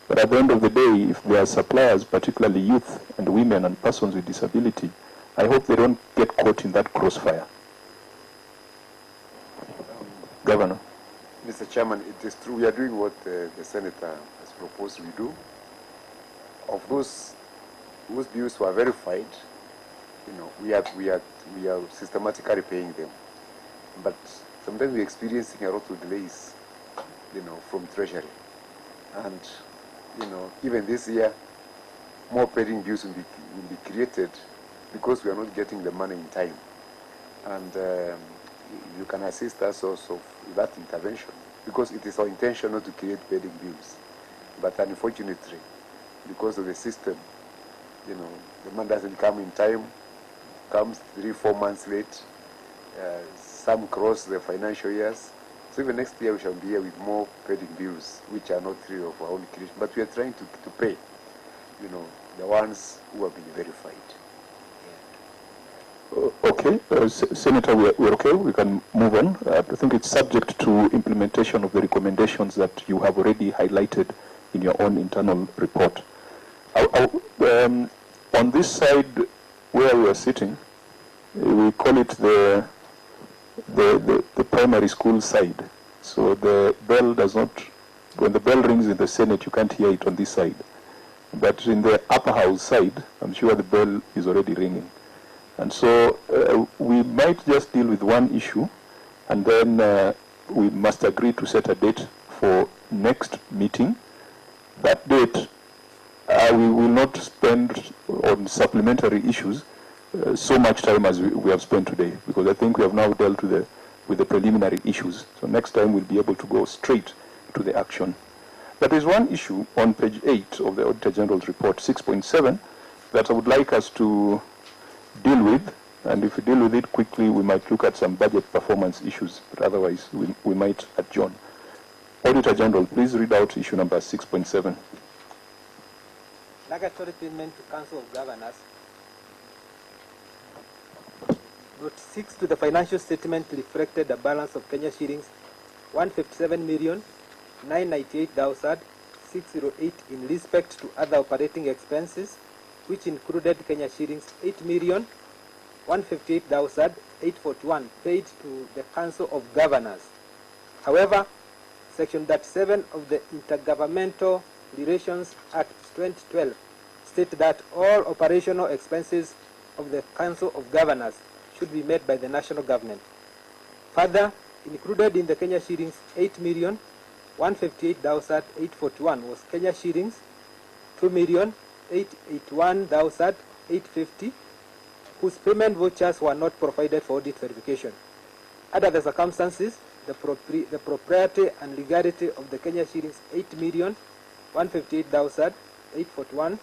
But at the end of the day, if there are suppliers, particularly youth and women and persons with disability, I hope they don't get caught in that crossfire. Governor. Mr. Chairman, it is true. We are doing what the Senator has proposed we do. Of those whose bills were verified, we are systematically paying them. But sometimes we're experiencing a lot of delays, from Treasury. And, even this year, more pending bills will be created because we are not getting the money in time. And you can assist us also with that intervention, because it is our intention not to create pending bills. But unfortunately, because of the system, the money doesn't come in time, comes 3-4 months late. Some cross the financial years. So even next year we shall be here with more pending bills, which are not really of our own creation. But we are trying to pay, the ones who have been verified. Okay, Senator, we're okay. We can move on. I think it's subject to implementation of the recommendations that you have already highlighted in your own internal report. On this side where we are sitting, we call it the primary school side. So the bell does not, when the bell rings in the Senate, you can't hear it on this side. But in the upper house side, I'm sure the bell is already ringing. And so we might just deal with one issue, and then we must agree to set a date for next meeting. That date, we will not spend on supplementary issues so much time as we have spent today, because I think we have now dealt with the preliminary issues. So next time we'll be able to go straight to the action. But there's one issue on page 8 of the Auditor General's report, 6.7, that I would like us to deal with, and if we deal with it quickly, we might look at some budget performance issues, but otherwise we might adjourn. Auditor General, please read out issue number 6.7. Negatory payment to Council of Governors. Note 6 to the financial statement reflected a balance of Kenya shillings 157,998,608 in respect to other operating expenses, which included Kenya shillings 8,158,841 paid to the Council of Governors. However, Section 37 of the Intergovernmental Relations Act 2012 states that all operational expenses of the Council of Governors should be made by the national government. Further, included in the Kenya shillings 8,158,841 was Kenya shillings 2,881,850, whose payment vouchers were not provided for audit verification. Under the circumstances, the propriety and legality of the Kenya shillings 8,158,841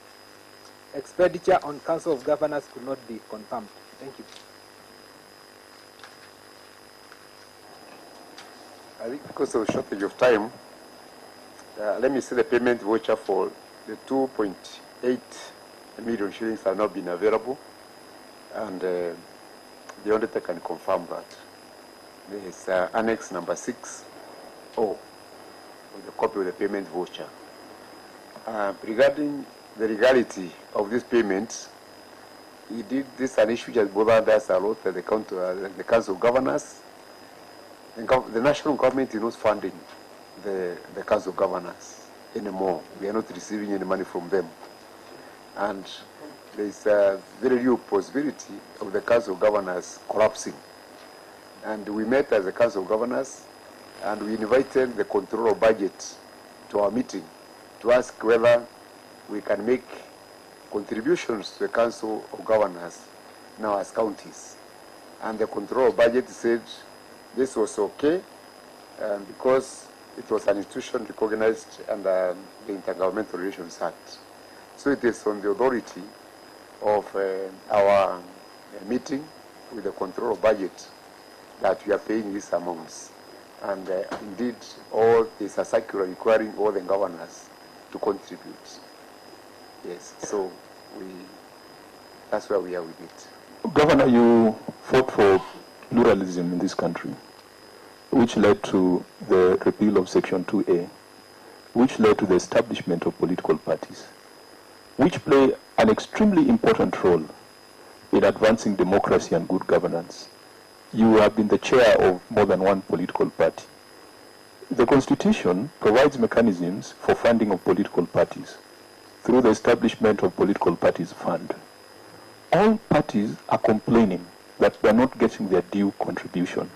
expenditure on Council of Governors could not be confirmed. Thank you. I think because of shortage of time, let me say the payment voucher for the 2.8 million shillings have not been available, and the auditor can confirm that. There is annex number 6 with the copy of the payment voucher. Regarding the legality of these payments, this is an issue that bothered us a lot at the Council of Governors. The national government is not funding the Council of Governors anymore. We are not receiving any money from them. And there is a very real possibility of the Council of Governors collapsing. And we met as a Council of Governors, and we invited the Controller of Budget to our meeting to ask whether we can make contributions to the Council of Governors now as counties. And the Controller of Budget said this was okay because it was an institution recognized under the Intergovernmental Relations Act. So it is on the authority of our meeting with the Controller of Budget that we are paying these amounts. And indeed, there's a circular requiring all the governors to contribute. Yes, so that's where we are with it. Governor, you fought for pluralism in this country, which led to the repeal of Section 2A, which led to the establishment of political parties, which play an extremely important role in advancing democracy and good governance. you have been the chair of more than one political party. The Constitution provides mechanisms for funding of political parties through the establishment of Political Parties Fund. All parties are complaining that they are not getting their due contribution.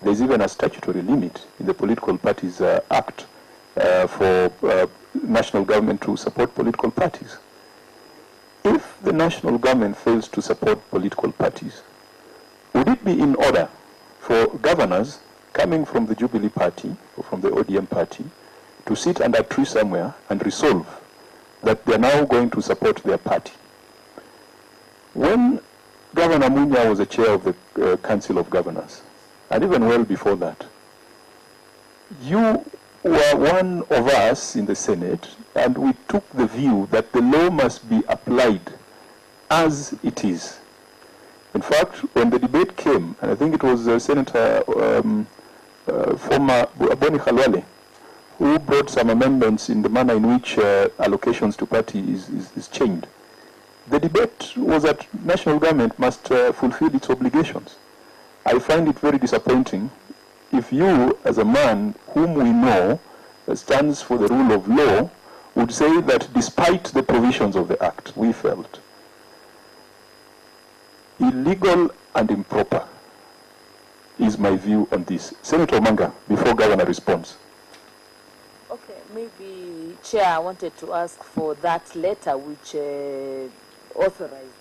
There's even a statutory limit in the Political Parties Act for national government to support political parties. If the national government fails to support political parties, would it be in order for governors coming from the Jubilee Party or from the ODM Party to sit under a tree somewhere and resolve that they're now going to support their party? When Governor Munya was the chair of the Council of Governors, and even well before that, you were one of us in the Senate, and we took the view that the law must be applied as it is. In fact, when the debate came, and I think it was Senator former Boni Khalwale, who brought some amendments in the manner in which allocations to party is changed. The debate was that national government must fulfill its obligations. I find it very disappointing if you, as a man whom we know stands for the rule of law, would say that despite the provisions of the Act, we felt illegal and improper is my view on this. Senator Manga, before Governor responds. Okay, maybe Chair, I wanted to ask for that letter which authorized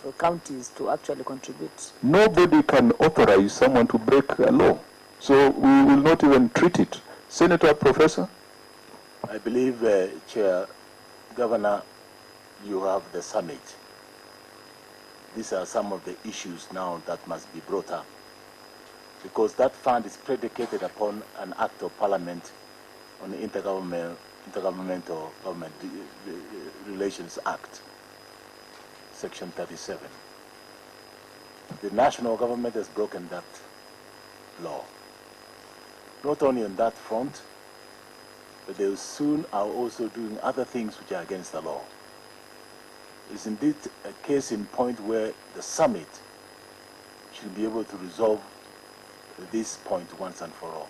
for counties to actually contribute. Nobody can authorize someone to break a law, so we will not even treat it. Senator, Professor? I believe, Chair, Governor, you have the summit. These are some of the issues now that must be brought up, because that fund is predicated upon an act of parliament on the Intergovernmental Government Relations Act, Section 37. The national government has broken that law. Not only on that front, but they soon are also doing other things which are against the law. It's indeed a case in point where the summit should be able to resolve this point once and for all.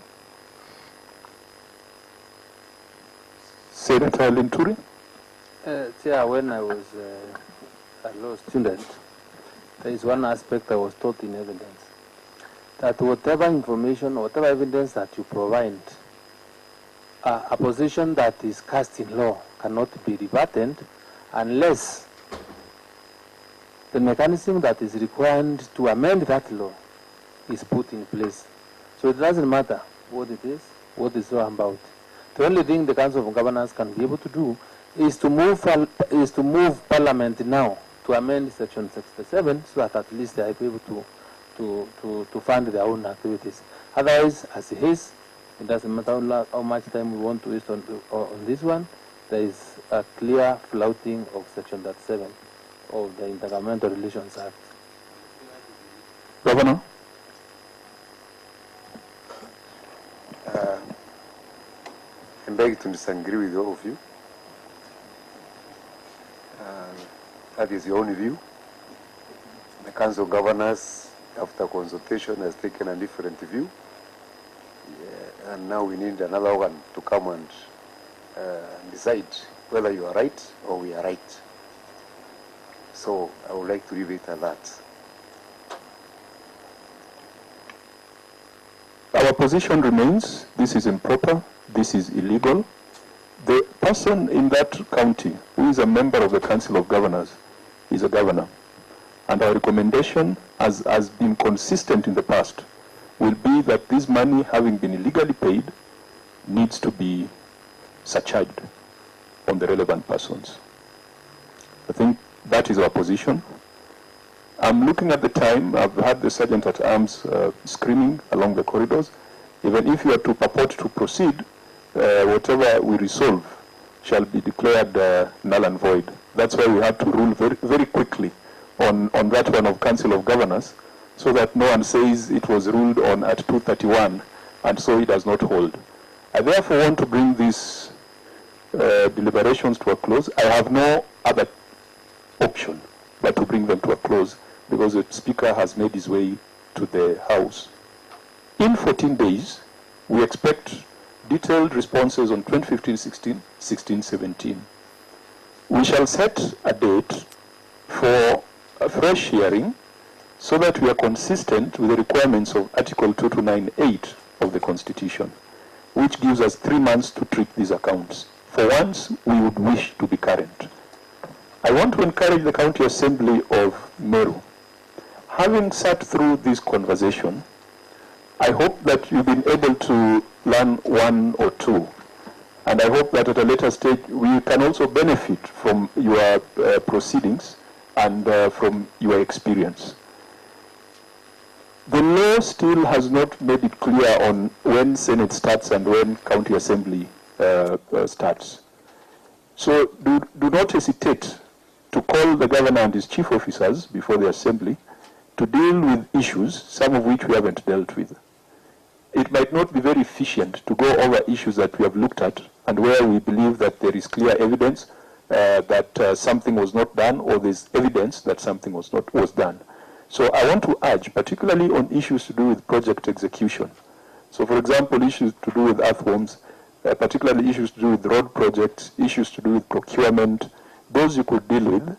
Senator Linturi? Chair, when I was a law student, there is one aspect I was taught in evidence, that whatever information, whatever evidence that you provide, a position that is cast in law cannot be rebutted unless the mechanism that is required to amend that law is put in place. So it doesn't matter what it is, what it's all about. The only thing the Council of Governors can be able to do is to move Parliament now to amend Section 67 so that at least they are able to fund their own activities. Otherwise, as it is, it doesn't matter how much time we want to waste on this one. There is a clear flouting of Section 37 of the Intergovernmental Relations Act. Governor? I beg to disagree with all of you. That is your own view. The Council of Governors, after consultation, has taken a different view. Yeah, and now we need another one to come and decide whether you are right or we are right. So I would like to leave it at that. Our position remains, this is improper, this is illegal. The person in that county who is a member of the Council of Governors is a governor. And our recommendation, as has been consistent in the past, will be that this money, having been illegally paid, needs to be surcharged on the relevant persons. I think that is our position. I'm looking at the time. I've had the Sergeant at Arms screaming along the corridors. Even if you are to purport to proceed, whatever we resolve shall be declared null and void. That's why we had to rule very, very quickly on that one of Council of Governors, so that no one says it was ruled on at 2:31, and so it does not hold. I therefore want to bring these deliberations to a close. I have no other option but to bring them to a close, because the Speaker has made his way to the House. In 14 days, we expect detailed responses on 2015-16, 16-17. We shall set a date for a fresh hearing so that we are consistent with the requirements of Article 2298 of the Constitution, which gives us 3 months to treat these accounts. For once, we would wish to be current. I want to encourage the County Assembly of Meru. Having sat through this conversation, I hope that you've been able to learn one or two. And I hope that at a later stage, we can also benefit from your proceedings and from your experience. The law still has not made it clear on when Senate starts and when County Assembly starts. So do not hesitate to call the governor and his chief officers before the Assembly to deal with issues, some of which we haven't dealt with. It might not be very efficient to go over issues that we have looked at and where we believe that there is clear evidence that something was not done, or there's evidence that something was done. So I want to urge, particularly on issues to do with project execution. So for example, issues to do with earthworms, particularly issues to do with road projects, issues to do with procurement, those you could deal with.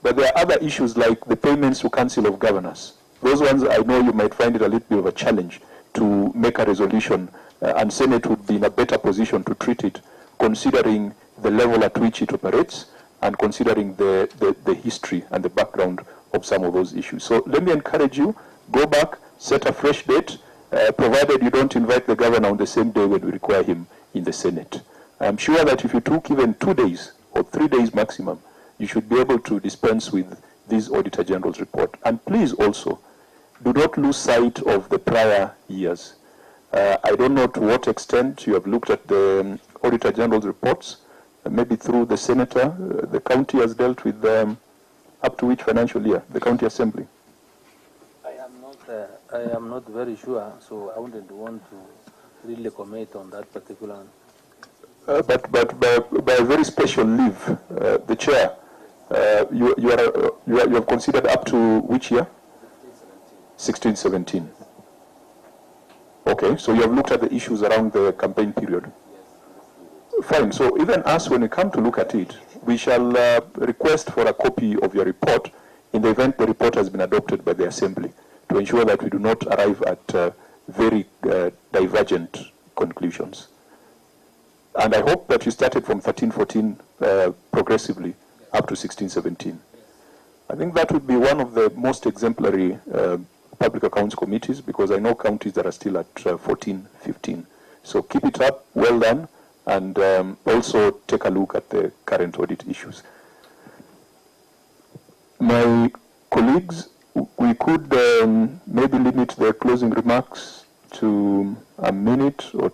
But there are other issues like the payments to Council of Governors. Those ones I know you might find it a little bit of a challenge to make a resolution, and Senate would be in a better position to treat it, considering the level at which it operates and considering the history and the background of some of those issues. So let me encourage you, go back, set a fresh date, provided you don't invite the governor on the same day when we require him in the Senate. I'm sure that if you took even 2 days or 3 days maximum, you should be able to dispense with this Auditor General's report. And please also, do not lose sight of the prior years. I don't know to what extent you have looked at the Auditor General's reports, maybe through the Senator. The county has dealt with up to which financial year, the County Assembly? I am not very sure, so I wouldn't want to really comment on that particular. But by a very special leave, the chair, you have considered up to which year? 16-17. Okay, so you have looked at the issues around the campaign period. Fine, so even us, when we come to look at it, we shall request for a copy of your report in the event the report has been adopted by the Assembly, to ensure that we do not arrive at very divergent conclusions. And I hope that you started from 13-14 progressively up to 16-17. I think that would be one of the most exemplary public accounts committees, because I know counties that are still at 14-15. So keep it up, well done, and also take a look at the current audit issues. My colleagues, we could maybe limit the closing remarks to a minute or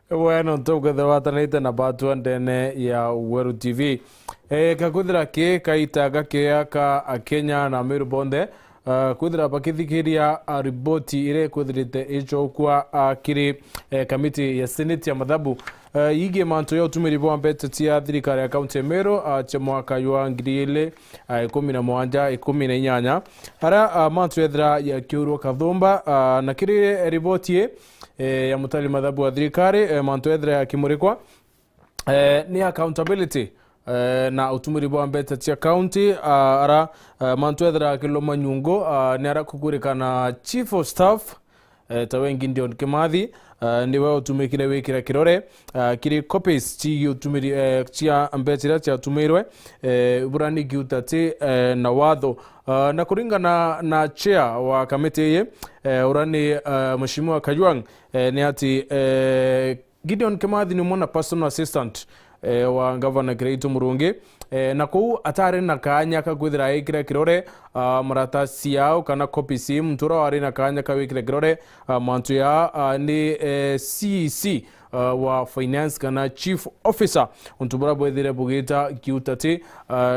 Bueno, tugethe watanite na batu ndene ya Weru TV. Kakuthira ki kaitaga kia ka Kenya na Meru bonde. Kuthira bakithikiria riboti ire kuthirite icho kwa kiri kamiti ya Senate ya madhabu. Yige manto ya utumiri bwa mbete ya thirikari ya kaunti ya Meru cha mwaka wa 2017-18. Hara manto ethira ya kiurwa kathumba na kiri riboti ya mutali madhabu wa thirikari manto ethira ya kimurikwa ni accountability na utumiri bwa mbete ya county ara manto ethira kiloma nyungo ni ara kukurikana chief of staff tawengi ndio Kimathi niwe utumikire wikira kirore kiri copies chi utumiri chia ambetira cha tumirwe burani giutati na watho na kuringana na chair wa kamiti ye urani mheshimiwa Kajwang ni ati Gideon Kimathi ni mwana personal assistant wa Gov.Kiraitu Murungi na kou atare na kanya kaguthira ikira kirore marata siao kana copies mtura wari na kanya kawikira kirore mantu ya ni CEC wa finance kana chief officer untubura bwethire bugita kiutati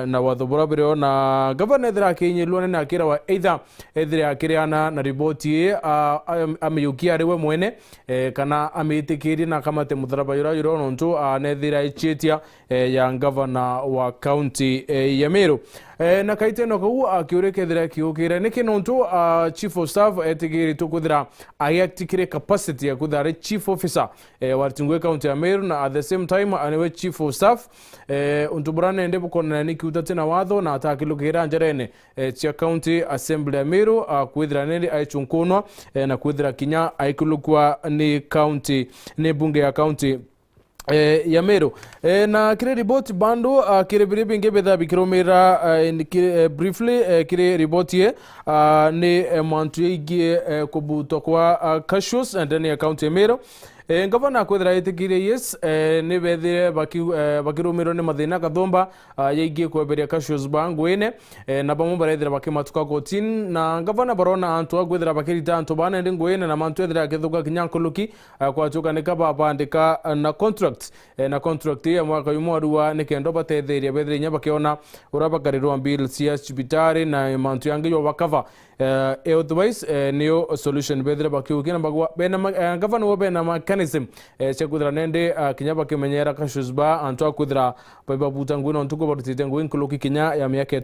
na wathobura biro na governor ethira akinyilwa na akira wa either ethira akiriana na riboti amiyukia riwe mwene kana amitikiri na kamate mutharaba yura nontu nethira ichitia ya governor wa county ya Meru na kaiteno ku akiureke ethira kiukira niki nontu chief of staff etigiri tukuthira ayaktikire capacity ya kuthara chief officer wa Tingwe county ya Meru na at the same time aniwe chief of staff untuburane ende bukona niki utatena watho na atakilukira njerene cia county assembly ya Meru kuithira nende aichunkunwa na kuithira kinya aikulukwa ni county ni bunge ya county ya Meru na kire report bandu kire biribi ngebetha bikiromera briefly kire report ye ni mantu igi kubuto kwa cashews and then ya county ya Meru Governor kwethira itikire yes ni bethire bakirumiro ni mathina kathomba yaigie kweberia cashews bangwene na bamwe barethira bakimatuka gotin na governor barona antu agwethira bakirita antu bana ndi ngwene na mantu ethira kithuka kinyankuluki kwa chuka ni kaba bandika na contract ya mwaka yumwa ni kendo batetheria bethire nya bakiona urabagarirwa bill cia hospitali na mantu yangi yo bakava otherwise new solution bethire bakiukina bagwa bena governor bena mechanism chekudra nende kinyaba kimenyera cashews ba antu akudra baba butanguna ntuko barutite ngwin kuluki kinya ya miaka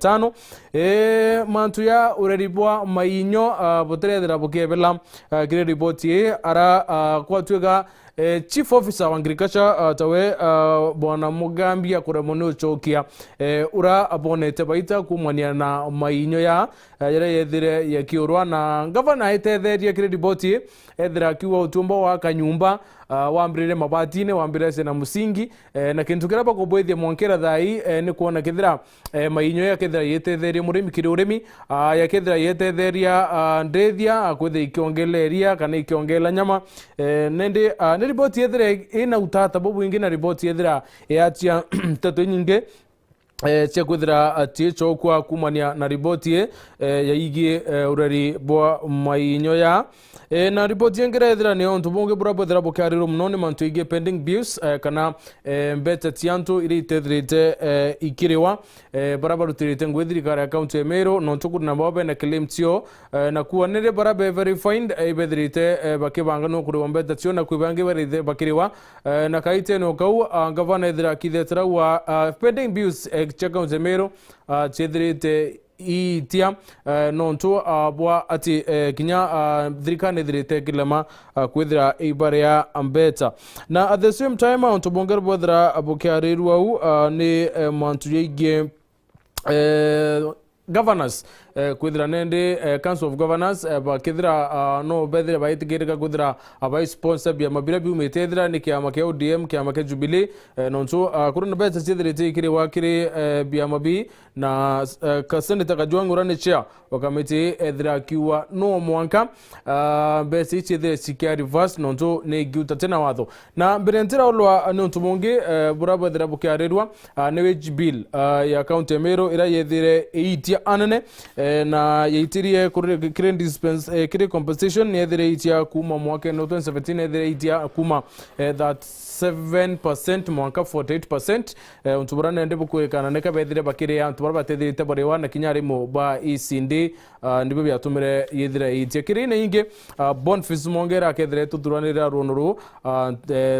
5 mantu ya ureribwa mainyo boterethera bukebela gire report ye ara kwatwega chief officer wa agriculture tawe bwana Mugambia kuremone uchokia ura abonete baita kumwania na mainyo ya yare yethire yakiurwa na governor etetheria kire report ye ethira kiwa utumbo wa kanyumba wambirire mabatine wambirire na musingi na kintu kiraba kubwethia mwankera thai ni kuona kithira mainyo ya kithira yetetheria murimi kiri urimi ya kithira yetetheria ndethia kwethe ikiongeleria kana ikiongela nyama nende ni report yethira ina utata bobu ingina report yethira yatia tatu nyinge chekwithira aticho kwa kumania na report ye yaigie urari bwa mainyo ya na report yengera ethira ni ontu bunge burabo thira bukariro mnone mantu ige pending bills kana mbeta tianto iri tethirite ikiriwa baraba rutirite ngwethiri kara account ya Meru nontu kuna babe na claim tio na kuonere barabe verified ibethirite bakibanga no kuri mbeta tio na kubange barite bakiriwa na kaite no kau governor ethira kithethira wa pending bills account ya Meru chethirite itia nontu bwa ati kinya thirikani thirite kilema kwithira ibare ya ambeta na at the same time onto bonger bodra abukiariru au ni mantu yige governors kwithira nende council of governors bakithira no bethira baitigirika kwithira abai sponsor bia mabira bi umetethira ni kiama kia ODM kiama kia Jubilee nontu kuruna beta chithirite ikiri wakiri bia mabi na kaseneta kajwangura ni chair wakamiti ethira kiwa no mwanka besi chithire sikia reverse nontu ni giuta tena watho na berentira olwa nontu mongi burabo thira bukiarirwa ni wage bill ya county ya Meru ira yethire eitia anene na yaitirie kire dispense kire compensation yethire itia kuma mwaka 2017 yethire itia kuma that 7% mwaka 48% untuburana ndebo kurekana neka bethire bakire ya ntubara batethirite barewa na kinyari mo ba isindi ndibo byatumire yethire itia kirine inge bond fees mongera kethire tuturanira runuru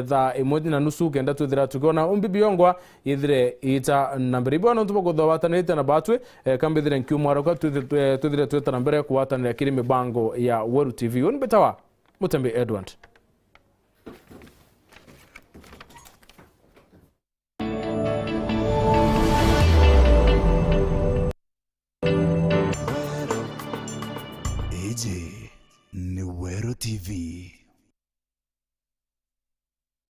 tha emodi na nusu kenda tuthira tukona umbibiyongwa yethire ita nambere bwana ntubo gothawatanite na batwe kambethire nkiumwara kwa tuthire tweta nambere kuwatanira kiri mibango ya Weru TV unbetawa Mutembe Edward. Ni Weru TV.